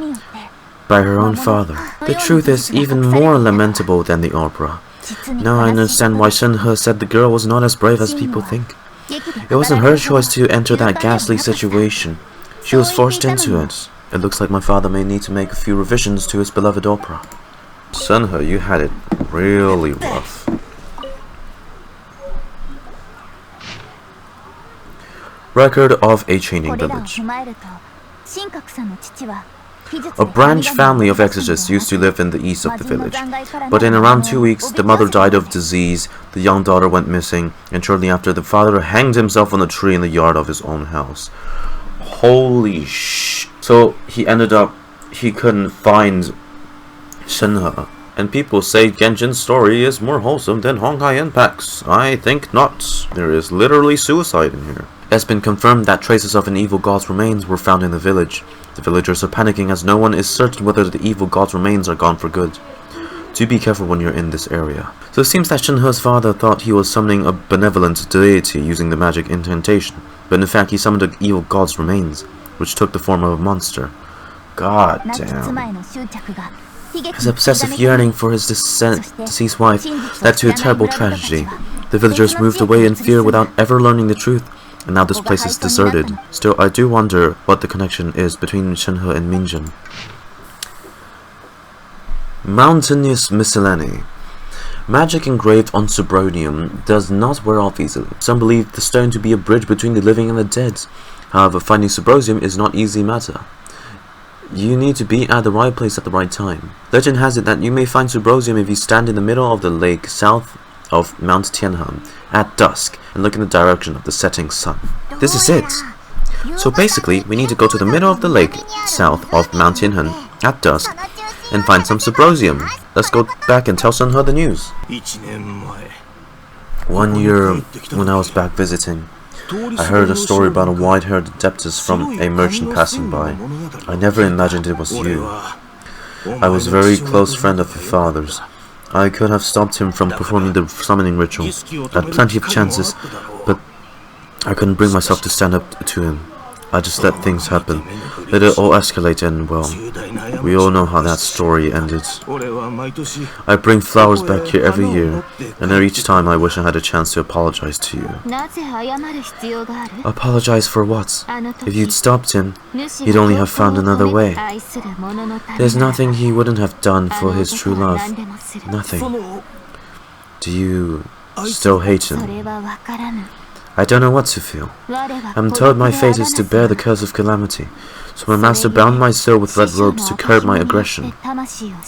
by her own father. The truth is even more lamentable than the opera. Now I understand why Shenhe said the girl was not as brave as people think. It wasn't her choice to enter that ghastly situation. She was forced into it. It looks like my father may need to make a few revisions to his beloved opera. Shenhe, you had it really rough. Record of a chaining village. A branch family of exorcists used to live in the east of the village, but in around 2 weeks, the mother died of disease, the young daughter went missing, and shortly after, the father hanged himself on a tree in the yard of his own house. Holy sh! So he ended up, he couldn't find Shenhe. And people say Genshin's story is more wholesome than Honkai Impact's. I think not. There is literally suicide in here. It has been confirmed that traces of an evil god's remains were found in the village. The villagers are panicking as no one is certain whether the evil god's remains are gone for good. Do be careful when you're in this area. So it seems that Shenhe's father thought he was summoning a benevolent deity using the magic incantation, but in fact he summoned an evil god's remains, which took the form of a monster. God damn. His obsessive yearning for his deceased wife led to a terrible tragedy. The villagers moved away in fear without ever learning the truth, and now this place is deserted. Still, I do wonder what the connection is between Shenhe and Minjin. Mountainous Miscellany. Magic engraved on subronium does not wear off easily. Some believe the stone to be a bridge between the living and the dead. However, finding subronium is not an easy matter. You need to be at the right place at the right time. Legend has it that you may find subronium if you stand in the middle of the lake south of Mount Tianhe at dusk and look in the direction of the setting sun. This is it! So basically, we need to go to the middle of the lake south of Mount Tianhe at dusk and find some subronium. Let's go back and tell Shenhe the news. 1 year when I was back visiting, I heard a story about a white-haired adeptus from a merchant passing by. I never imagined it was you. I was a very close friend of your father's. I could have stopped him from performing the summoning ritual. I had plenty of chances, but I couldn't bring myself to stand up to him. I just let things happen. Let it all escalate and, well, we all know how that story ended. I bring flowers back here every year, and each time I wish I had a chance to apologize to you. Apologize for what? If you'd stopped him, he'd only have found another way. There's nothing he wouldn't have done for his true love. Nothing. Do you still hate him? I don't know what to feel. I'm told my fate is to bear the curse of calamity, so my master bound my soul with red ropes to curb my aggression.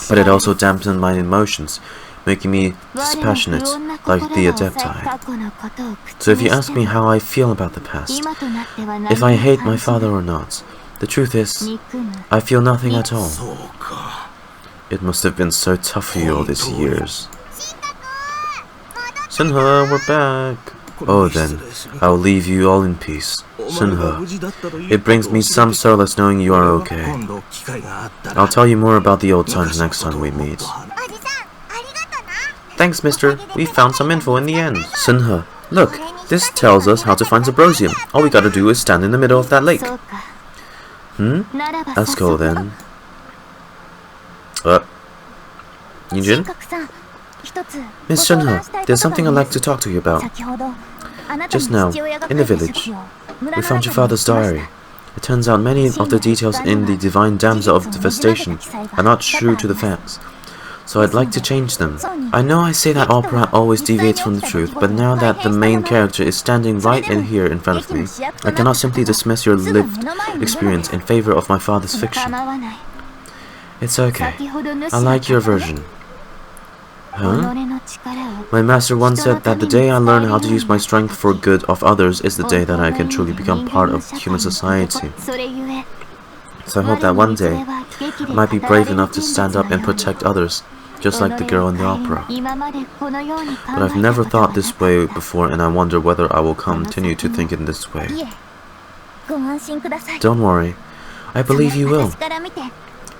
But it also dampened my emotions, making me dispassionate, like the adepti. So if you ask me how I feel about the past, if I hate my father or not, the truth is, I feel nothing at all. It must have been so tough for you all these years. Shenhe, we're back. Oh then, I'll leave you all in peace. Shenhe, it brings me some solace knowing you are okay. I'll tell you more about the old times next time we meet. Thanks, mister. We found some info in the end. Shenhe, look, this tells us how to find subronium. All we gotta do is stand in the middle of that lake. Let's go then. Yunjin? Miss Shenhe, there's something I'd like to talk to you about. Just now, in the village, we found your father's diary. It turns out many of the details in the Divine Damsel of Devastation are not true to the facts, so I'd like to change them. I know I say that opera always deviates from the truth, but now that the main character is standing right in here in front of me, I cannot simply dismiss your lived experience in favor of my father's fiction. It's okay. I like your version. Huh? My master once said that the day I learn how to use my strength for good of others is the day that I can truly become part of human society. So I hope that one day, I might be brave enough to stand up and protect others, just like the girl in the opera. But I've never thought this way before, and I wonder whether I will continue to think in this way. Don't worry, I believe you will.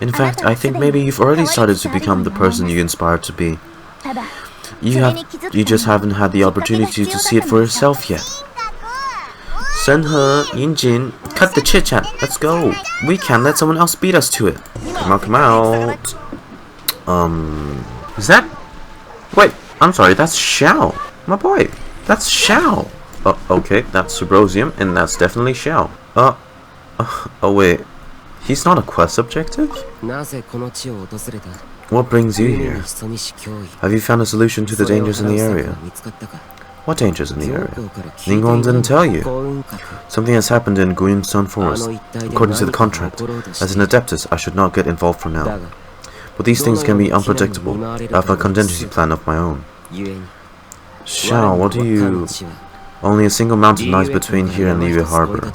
In fact, I think maybe you've already started to become the person you inspire to be. You just haven't had the opportunity to see it for yourself yet. Shenhe, Yunjin, cut the chit chat. Let's go. We can't let someone else beat us to it. Come out. Is that? Wait, I'm sorry. That's Xiao, my boy. That's Xiao. Okay, that's subronium, and that's definitely Xiao. Oh wait, he's not a quest objective? What brings you here? Have you found a solution to the dangers in the area? What dangers in the area? Ningguang didn't tell you. Something has happened in Guyun Stone Forest. According to the contract, as an Adeptus, I should not get involved for now. But these things can be unpredictable. I have a contingency plan of my own. Xiao, what do you... Only a single mountain lies between here and Liyue Harbor.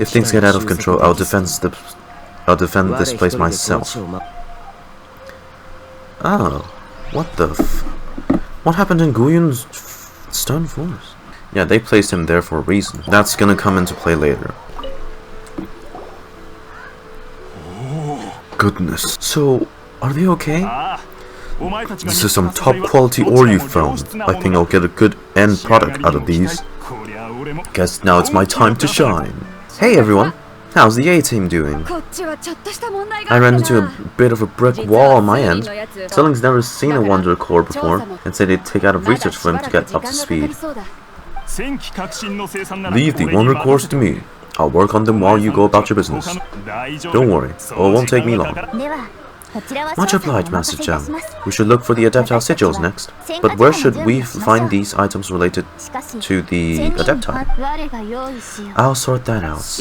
If things get out of control, I'll defend this place myself. Oh, what the what happened in Guyun's Stone Forest? Yeah, they placed him there for a reason. That's gonna come into play later. Goodness. So, are they okay? This is some top quality ore you found. I think I'll get a good end product out of these. Guess now it's my time to shine. Hey everyone! How's the A team doing? I ran into a bit of a brick wall on my end. Sterling's never seen a Wonder Core before and said it'd take out of research for him to get up to speed. Leave the Wonder Cores to me. I'll work on them while you go about your business. Don't worry, it won't take me long. Much obliged, Master Zhang. We should look for the Adeptile sigils next. But where should we find these items related to the Adeptile? I'll sort that out.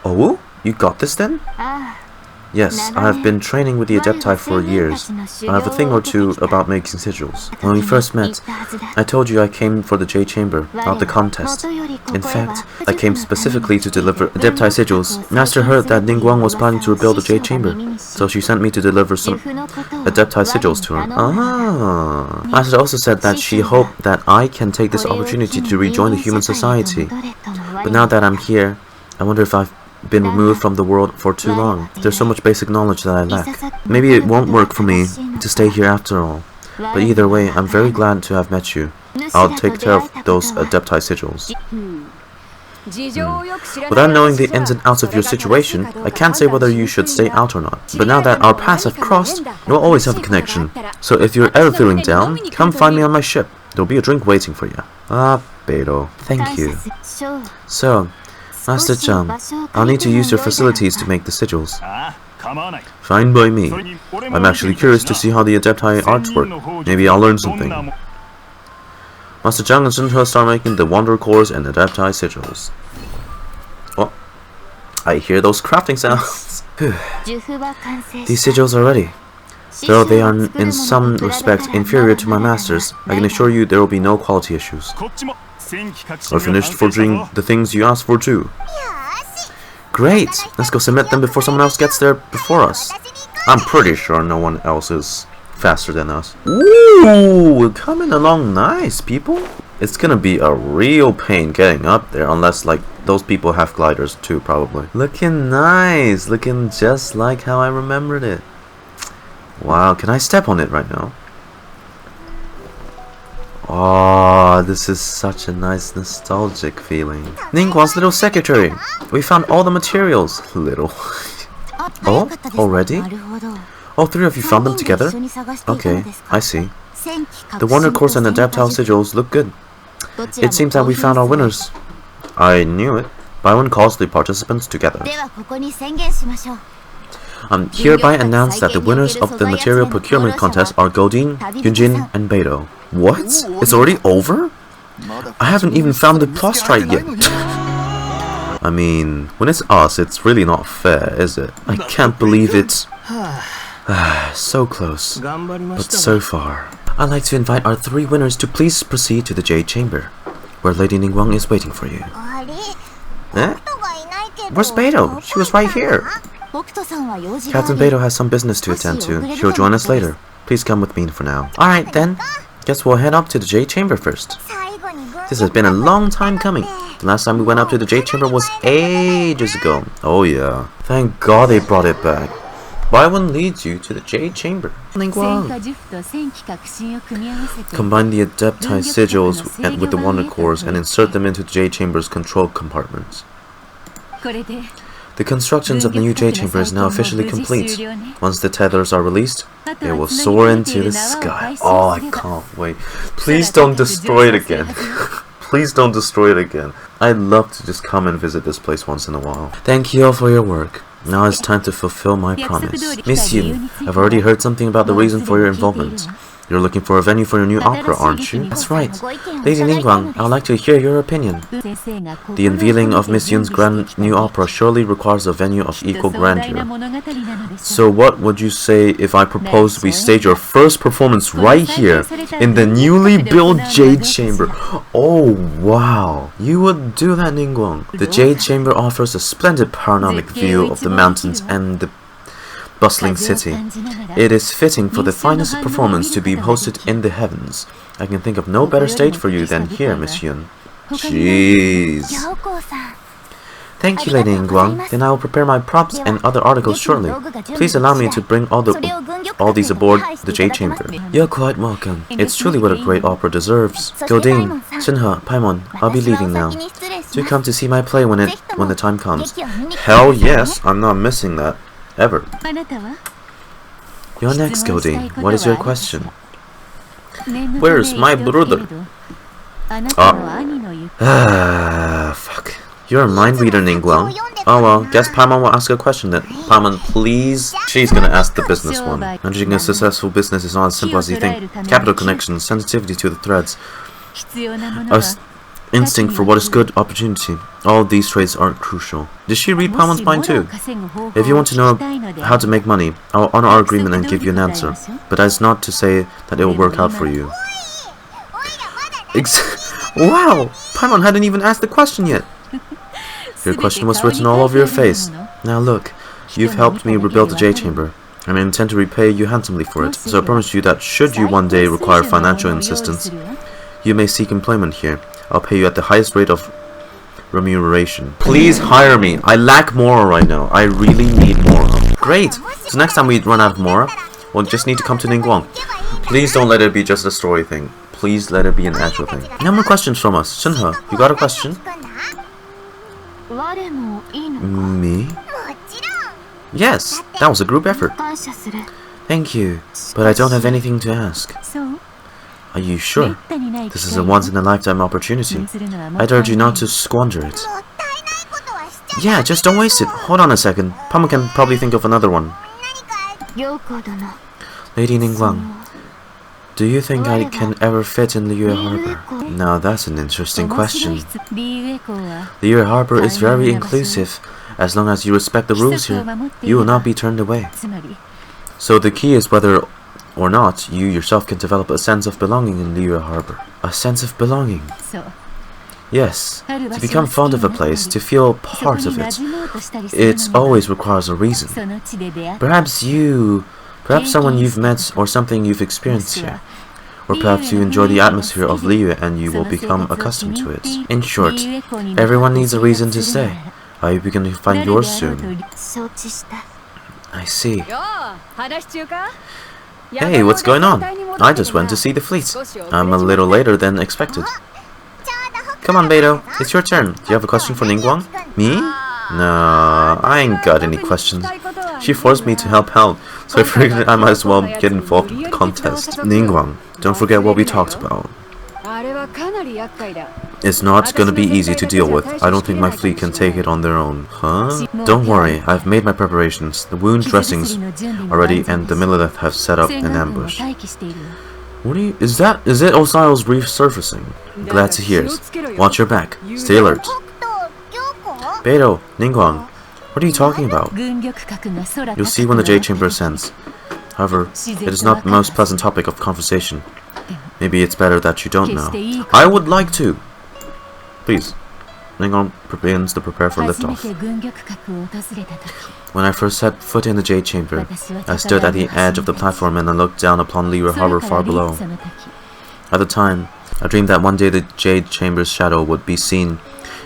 Oh, you got this then? Yes, I have been training with the Adepti for years. I have a thing or two about making sigils. When we first met, I told you I came for the Jade Chamber, not the contest. In fact, I came specifically to deliver Adepti sigils. Master heard that Ningguang was planning to rebuild the Jade Chamber, so she sent me to deliver some Adepti sigils to her. Ah. Master also said that she hoped that I can take this opportunity to rejoin the human society. But now that I'm here, I wonder if I've been removed from the world for too long. There's so much basic knowledge that I lack. Maybe it won't work for me to stay here after all. But either way, I'm very glad to have met you. I'll take care of those Adepti sigils. Without knowing the ins and outs of your situation, I can't say whether you should stay out or not. But now that our paths have crossed, we'll always have a connection. So if you're ever feeling down, come find me on my ship. There'll be a drink waiting for you. Ah, Beidou. Thank you. So, Master Zhang, I'll need to use your facilities to make the sigils. Fine by me. I'm actually curious to see how the Adepti arts work. Maybe I'll learn something. Master Zhang and Shenhe start making the Wonder Cores and Adepti sigils. Oh, I hear those crafting sounds. These sigils are ready. Though they are in some respects inferior to my masters, I can assure you there will be no quality issues. I finished forging the things you asked for too. Great! Let's go submit them before someone else gets there before us. I'm pretty sure no one else is faster than us. Ooh, we're coming along nice, people. It's gonna be a real pain getting up there, unless like those people have gliders too, probably. Looking nice, looking just like how I remembered it. Wow, can I step on it right now? Oh, this is such a nice nostalgic feeling. Ningguang's little secretary. We found all the materials. Little. Oh, already? All three of you found them together? Okay, I see. The Wonder Cores and Adeptile sigils look good. It seems that we found our winners. I knew it. Baiwen calls the participants together. Hereby announce that the winners of the material procurement contest are Godin, Yunjin, and Beidou. What? It's already over? I haven't even found the prostrate yet. I mean, when it's us, it's really not fair, is it? I can't believe it's... so close, but so far. I'd like to invite our three winners to please proceed to the Jade Chamber, where Lady Ningguang is waiting for you. Eh? Where's Beidou? She was right here. Captain Beidou has some business to attend to. She'll join us later. Please come with me for now. Alright then. Guess we'll head up to the Jade Chamber first. This has been a long time coming. The last time we went up to the Jade Chamber was ages ago. Oh yeah. Thank God they brought it back. Baiwen leads you to the Jade Chamber. Ningguang. Combine the Adepti sigils with the Wonder Cores and insert them into the Jade Chamber's control compartments. The constructions of the new Jade Chamber is now officially complete. Once the tethers are released, they will soar into the sky. Oh, I can't wait. Please don't destroy it again. Please don't destroy it again. I'd love to just come and visit this place once in a while. Thank you all for your work. Now it's time to fulfill my promise. Miss Yu, I've already heard something about the reason for your involvement. You're looking for a venue for your new opera, aren't you? That's right. Lady Ningguang, I would like to hear your opinion. The unveiling of Miss Yun's grand new opera surely requires a venue of equal grandeur. So what would you say if I proposed we stage your first performance right here, in the newly built Jade Chamber? Oh, wow. You would do that, Ningguang. The Jade Chamber offers a splendid panoramic view of the mountains and the bustling city. It is fitting for the finest performance to be hosted in the heavens. I can think of no better stage for you than here, Miss Yun. Jeez. Thank you, Lady Ningguang. Then I will prepare my props and other articles shortly. Please allow me to bring all these aboard the Jade Chamber. You're quite welcome. It's truly what a great opera deserves. Godin, Shenhe, Paimon, I'll be leaving now. Do come to see my play when the time comes. Hell yes, I'm not missing that. Ever. You're next, Godin. What is your question? Where's my brother? Fuck. You're a mind reader, Ningguang. Oh well, guess Paimon will ask a question then. Paimon, please. She's gonna ask the business one. Managing a successful business is not as simple as you think. Capital connections, sensitivity to the threads, instinct for what is good, opportunity. All these traits are crucial. Did she read Paimon's mind too? If you want to know how to make money, I'll honor our agreement and give you an answer. But that's not to say that it will work out for you. Wow! Paimon hadn't even asked the question yet. Your question was written all over your face. Now look, you've helped me rebuild the Jade Chamber. I intend to repay you handsomely for it. So I promise you that should you one day require financial assistance, you may seek employment here. I'll pay you at the highest rate of remuneration. Please hire me. I lack Mora right now. I really need Mora. Great. So next time we run out of Mora, we'll just need to come to Ningguang. Please don't let it be just a story thing. Please let it be an actual thing. No more questions from us. Shenhe, you got a question? Me? Yes, that was a group effort. Thank you, but I don't have anything to ask. Are you sure? This is a once-in-a-lifetime opportunity. I'd urge you not to squander it. Yeah, just don't waste it. Hold on a second. Paimon can probably think of another one. Lady Ningguang, do you think I can ever fit in Liyue Harbor? Now that's an interesting question. Liyue Harbor is very inclusive. As long as you respect the rules here, you will not be turned away. So the key is whether or not you yourself can develop a sense of belonging in Liyue Harbor. A sense of belonging? Yes. To become fond of a place, to feel part of it, it always requires a reason. Perhaps someone you've met or something you've experienced here. Or perhaps you enjoy the atmosphere of Liyue and you will become accustomed to it. In short, everyone needs a reason to stay. I hope you can find yours soon. I see. Hey, what's going on? I just went to see the fleet. I'm a little later than expected. Come on, Beidou. It's your turn. Do you have a question for Ningguang? Me? No, I ain't got any questions. She forced me to help out, so I figured I might as well get involved in the contest. Ningguang, don't forget what we talked about. It's not gonna be easy to deal with. I don't think my fleet can take it on their own. Huh? Don't worry, I've made my preparations. The wound dressings are ready and the Millilith have set up an ambush. What are you— is it Osial's resurfacing? Glad to hear it. Watch your back. Stay alert. Beidou, Ningguang, what are you talking about? You'll see when the Jade Chamber ascends. However, it is not the most pleasant topic of conversation. Maybe it's better that you don't know. I would like to! Please. Ningguang begins to prepare for liftoff. When I first set foot in the Jade Chamber, I stood at the edge of the platform and I looked down upon Liyue Harbor far below. At the time, I dreamed that one day the Jade Chamber's shadow would be seen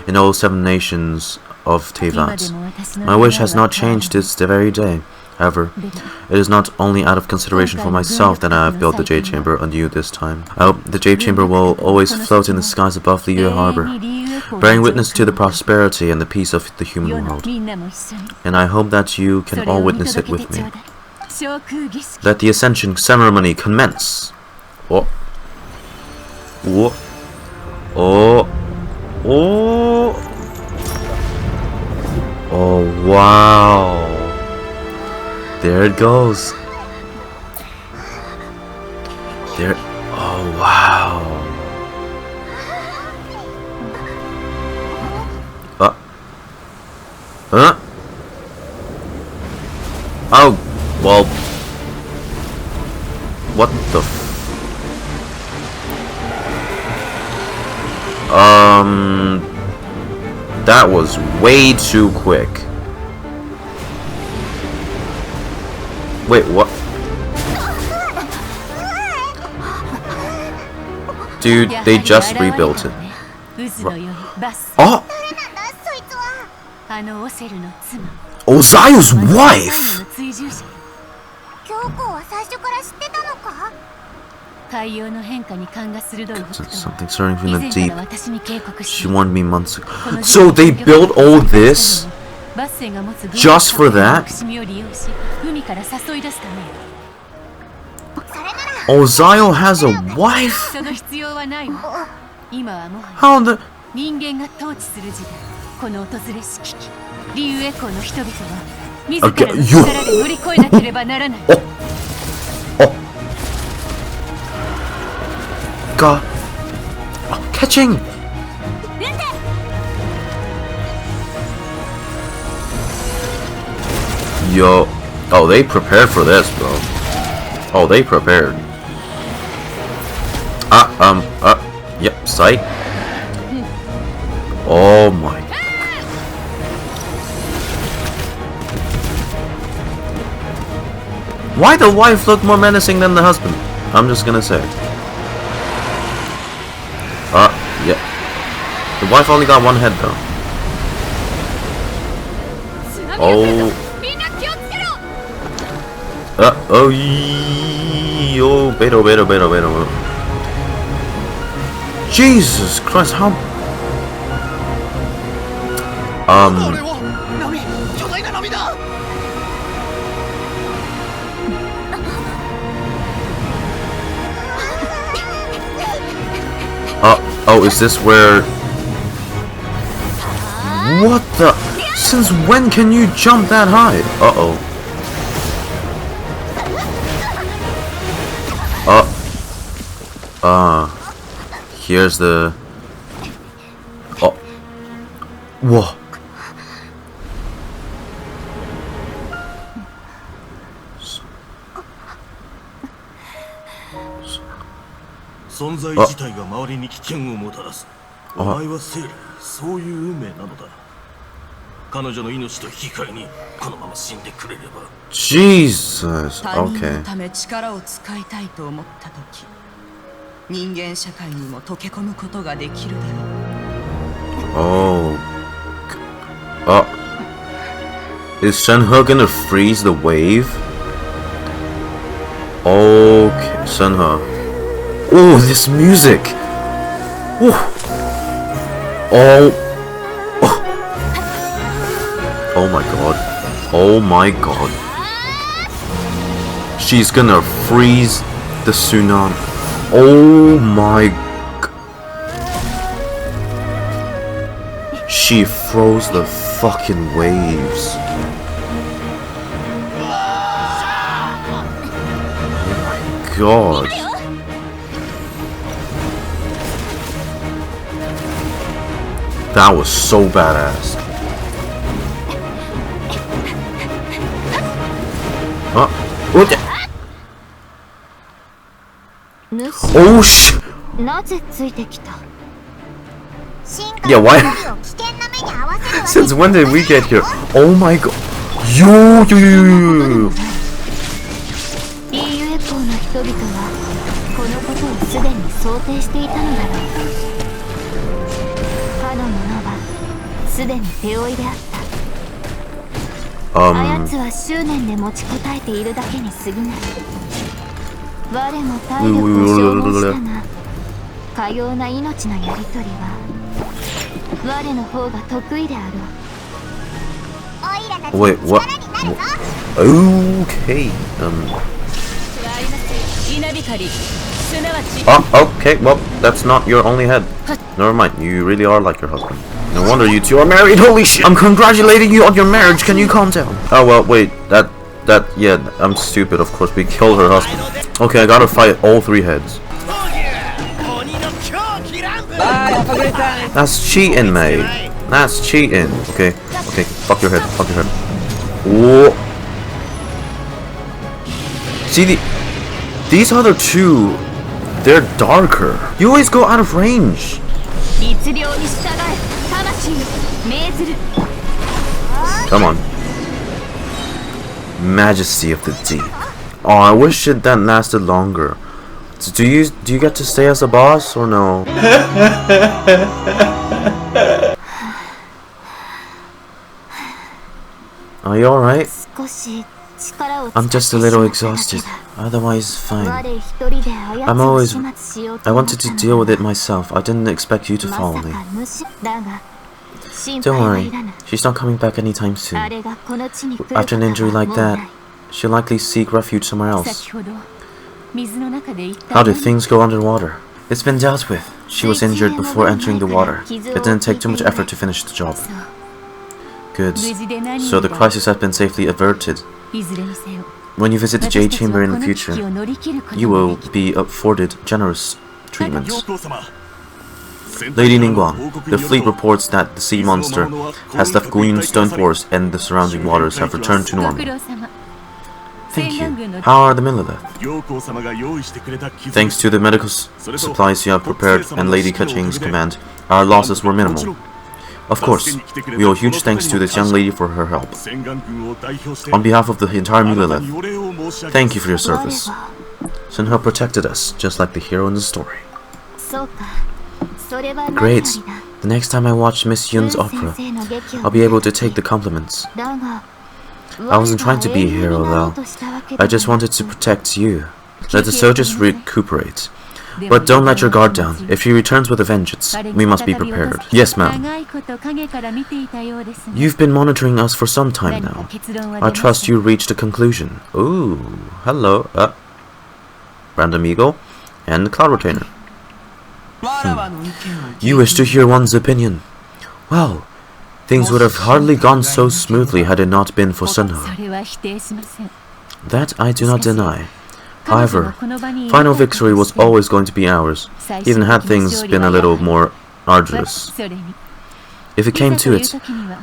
in all 7 nations of Teyvat. My wish has not changed this very day. However, it is not only out of consideration for myself that I have built the Jade Chamber anew this time. I hope the Jade Chamber will always float in the skies above Liyue Harbor, bearing witness to the prosperity and the peace of the human world. And I hope that you can all witness it with me. Let the Ascension ceremony commence! Oh. Oh. Oh. Oh. Oh, wow. There it goes. There. Oh wow. Huh? Oh, well. What the that was way too quick. Wait, what? Dude, they just rebuilt it. Oh! Osial's wife! Something stirring from the deep. She warned me months ago. So they built all this just for that? Osial has a wife? How the... Okay, you... God. Oh, Keqing! Yo. Oh, they prepared for this, bro. Oh, they prepared. Yep, sight. Oh my. Why the wife look more menacing than the husband? I'm just gonna say. Yeah. The wife only got one head though. Oh. Oh, Beidou. Jesus Christ, how... Oh, is this where... What the... Since when can you jump that high? Uh-oh. Here's the... Oh. Whoa. Jesus. Okay. Oh. Is Shenhe gonna freeze the wave? Okay, Shenhe. Oh, this music. Ooh. Oh. Oh my god. Oh my god. She's gonna freeze the tsunami. Oh my god. She froze the fucking waves. Oh my god. That was so badass. What the? Oh sh! Yeah, why? Since when did we get here? Oh my god! Yo! Wait, what? Okay. Oh, okay. Well, that's not your only head. Never mind. You really are like your husband. No wonder you two are married. Holy shit! I'm congratulating you on your marriage. Can you calm down? Oh well, wait. Yeah, I'm stupid, of course. We killed her husband. Okay, I gotta fight all 3 heads. That's cheating, mate. That's cheating. Okay, fuck your head, Whoa. See, these other 2, they're darker. You always go out of range. Come on. Majesty of the Deep. Oh, I wish it that lasted longer. So do you get to stay as a boss or no? Are you alright? I'm just a little exhausted. Otherwise, fine. I wanted to deal with it myself. I didn't expect you to follow me. Don't worry, she's not coming back anytime soon. After an injury like that, she'll likely seek refuge somewhere else. How did things go underwater? It's been dealt with. She was injured before entering the water. It didn't take too much effort to finish the job. Good. So the crisis has been safely averted. When you visit the Jade Chamber in the future, you will be afforded generous treatment. Lady Ningguang, the fleet reports that the sea monster has left Ganyu's stone forest and the surrounding waters have returned to normal. Thank you. How are the Millilith? Thanks to the medical supplies you have prepared and Lady Keqing's command, our losses were minimal. Of course, we owe huge thanks to this young lady for her help. On behalf of the entire Millilith, thank you for your service. Shenhe protected us, just like the hero in the story. Great. The next time I watch Miss Yun's opera, I'll be able to take the compliments. I wasn't trying to be a hero, though. I just wanted to protect you. Let the soldiers recuperate. But don't let your guard down. If she returns with a vengeance, we must be prepared. Yes, ma'am. You've been monitoring us for some time now. I trust you reached a conclusion. Ooh, hello. Random Eagle and Cloud Retainer. You wish to hear one's opinion. Well, things would have hardly gone so smoothly had it not been for Shenhe. That I do not deny. However, final victory was always going to be ours, even had things been a little more arduous. If it came to it,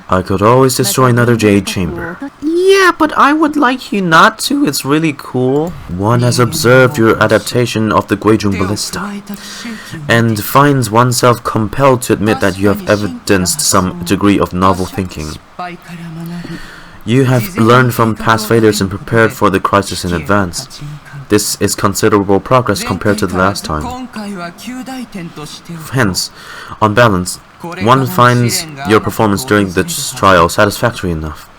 I could always destroy another Jade Chamber. Yeah, but I would like you not to, it's really cool. One has observed your adaptation of the Guijun Ballista, and finds oneself compelled to admit that you have evidenced some degree of novel thinking. You have learned from past failures and prepared for the crisis in advance. This is considerable progress compared to the last time. Hence, on balance, one finds your performance during the trial satisfactory enough.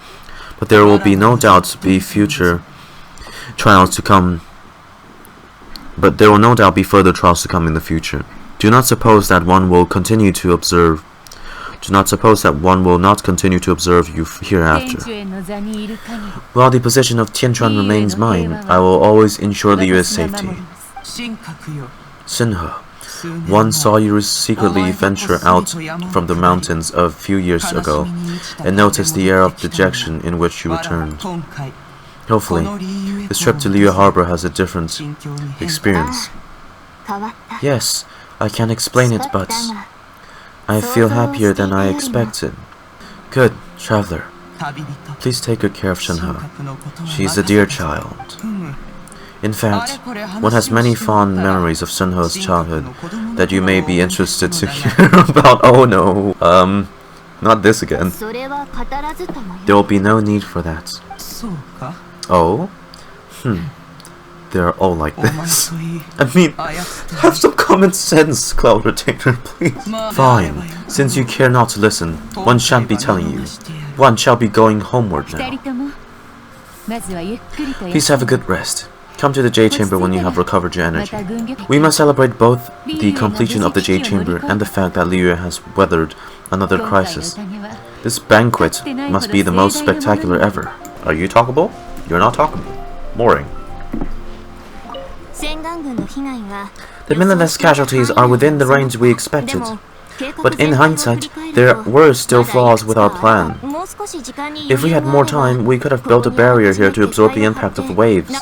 But there will be no doubt be future trials to come. But there will no doubt be further trials to come in the future. Do not suppose that one will continue to observe. Do not suppose that one will not continue to observe you hereafter. While the position of Tianchuan remains mine, I will always ensure Liyue's safety. Shenhe, one saw you secretly venture out from the mountains a few years ago, and noticed the air of dejection in which you returned. Hopefully, this trip to Liyue Harbor has a different experience. Yes, I can't explain it, but I feel happier than I expected. Good, traveler. Please take good care of Shenhe. She is a dear child. In fact, one has many fond memories of Shenhe's childhood that you may be interested to hear about. Oh no. Not this again. There will be no need for that. Oh? They're all like this. I mean, have some common sense, Cloud Retainer, please. Fine. Since you care not to listen, one shan't be telling you. One shall be going homeward now. Please have a good rest. Come to the Jade Chamber when you have recovered your energy. We must celebrate both the completion of the Jade Chamber and the fact that Liyue has weathered another crisis. This banquet must be the most spectacular ever. Are you talkable? You're not talkable. Boring. The Millilith's casualties are within the range we expected. But in hindsight, there were still flaws with our plan. If we had more time, we could have built a barrier here to absorb the impact of the waves.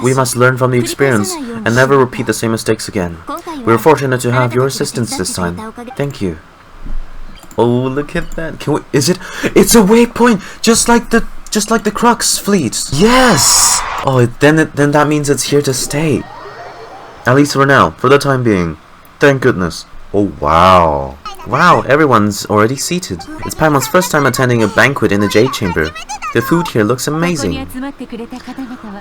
We must learn from the experience and never repeat the same mistakes again. We are fortunate to have your assistance this time. Thank you. Oh, look at that! Can we? Is it? It's a waypoint, just like the Crux fleet. Yes. Oh, then that means it's here to stay. At least for now, for the time being. Thank goodness. Oh wow. Wow, everyone's already seated. It's Paimon's first time attending a banquet in the Jade Chamber. The food here looks amazing.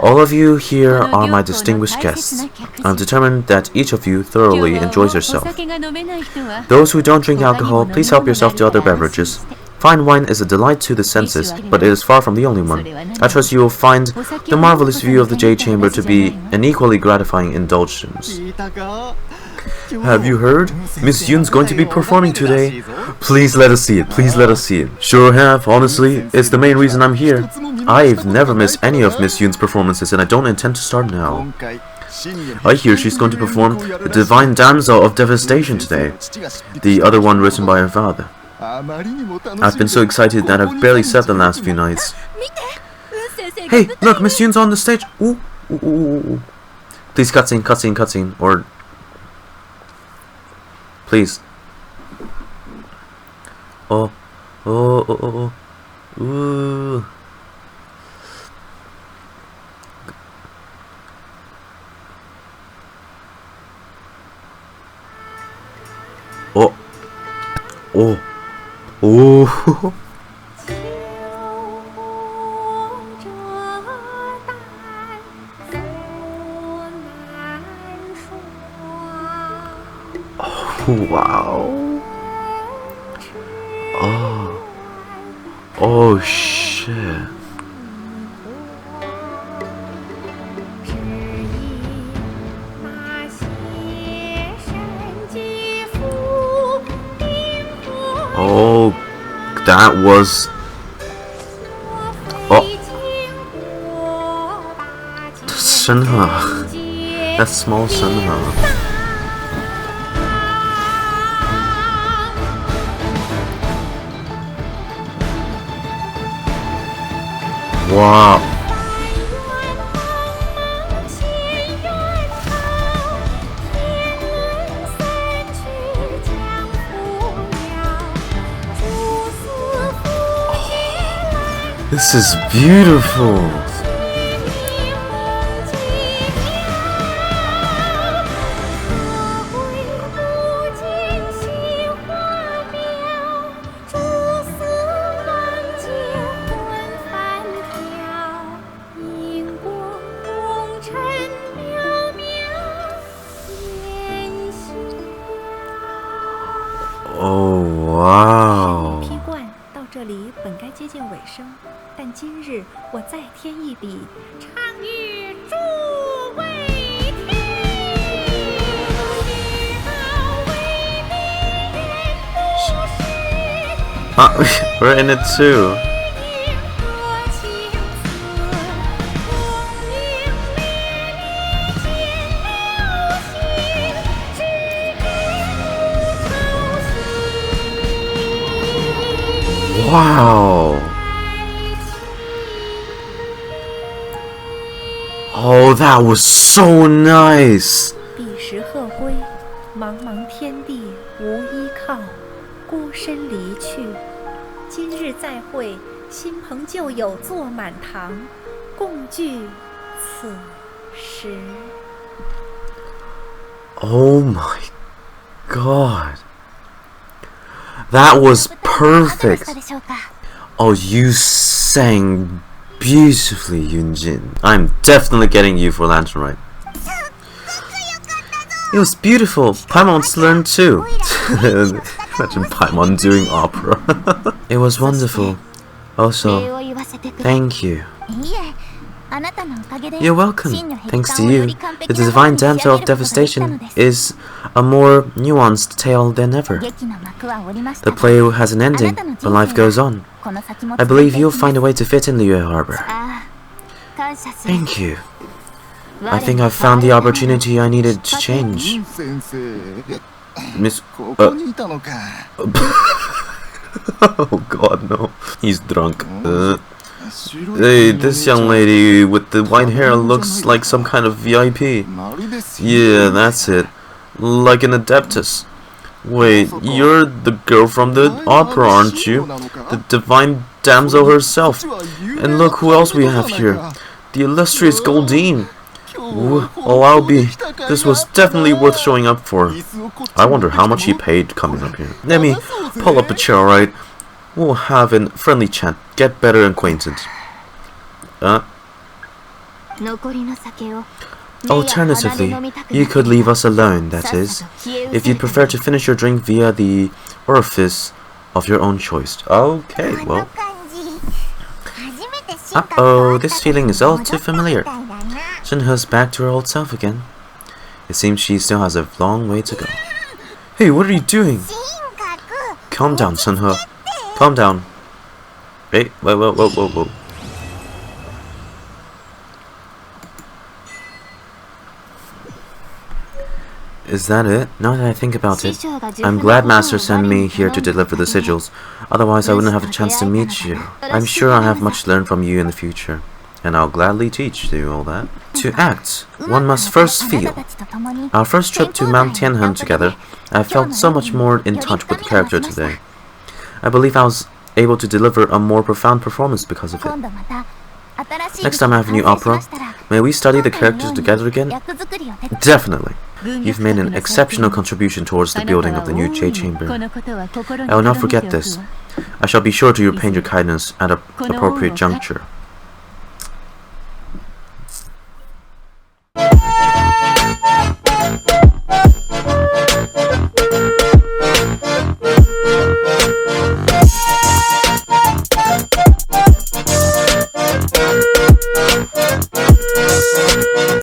All of you here are my distinguished guests. I'm determined that each of you thoroughly enjoys yourself. Those who don't drink alcohol, please help yourself to other beverages. Fine wine is a delight to the senses, but it is far from the only one. I trust you will find the marvelous view of the Jade Chamber to be an equally gratifying indulgence. Have you heard? Miss Yun's going to be performing today. Please let us see it. Please let us see it. Sure have. Honestly, it's the main reason I'm here. I've never missed any of Miss Yun's performances, and I don't intend to start now. I hear she's going to perform the Divine Damsel of Devastation today, the other one written by her father. I've been so excited that I've barely slept the last few nights. Hey, look, Miss Yun's on the stage. Ooh, ooh, ooh, ooh. Please, cutscene, cutscene, cutscene, or please. Oh, oh, oh, oh, oh. Ooh. Oh, oh, oh. Wow. Oh. Oh shit. Oh, that was. Oh. Shenhe. That small Shenhe. Wow. Oh, this is beautiful. Oh, wow. 这里本该接近尾声，但今日我再添一笔，唱与诸位听。We're in it too. Wow. Oh, that was so nice. 彼时鹤归，茫茫天地无依靠，孤身离去。今日再会，新朋旧友坐满堂，共聚此时。Oh my god. That was perfect. Oh, you sang beautifully, Yunjin. I'm definitely getting you for Lantern Rite. It was beautiful. Paimon's learned too. Imagine Paimon doing opera. It was wonderful. Also, thank you. You're welcome. Thanks to you, the Divine Damsel of Devastation is a more nuanced tale than ever. The play has an ending, but life goes on. I believe you'll find a way to fit in Liyue Harbor. Thank you. I think I've found the opportunity I needed to change. Miss... ここにいたのか。 Oh god, no. He's drunk. Hey, this young lady with the white hair looks like some kind of VIP. Yeah, that's it. Like an adeptus. Wait, you're the girl from the opera, aren't you? The divine damsel herself. And look who else we have here. The illustrious Goldine. Oh, I'll be. This was definitely worth showing up for. I wonder how much he paid coming up here. Let me pull up a chair, alright? We'll have a friendly chat. Get better acquainted. Alternatively, you could leave us alone, that is. If you'd prefer to finish your drink via the orifice of your own choice. Okay, well. Uh-oh, this feeling is all too familiar. Shenhe's back to her old self again. It seems she still has a long way to go. Hey, what are you doing? Calm down, Shenhe. Calm down. Hey, whoa. Is that it? Now that I think about it, I'm glad Master sent me here to deliver the sigils. Otherwise, I wouldn't have a chance to meet you. I'm sure I'll have much to learn from you in the future, and I'll gladly teach you all that. To act, one must first feel. Our first trip to Mount Tianhen together, I felt so much more in touch with the character today. I believe I was able to deliver a more profound performance because of it. Next time I have a new opera, may we study the characters together again? Definitely. You've made an exceptional contribution towards the building of the new Jade Chamber. I will not forget this. I shall be sure to repay your kindness at an appropriate juncture.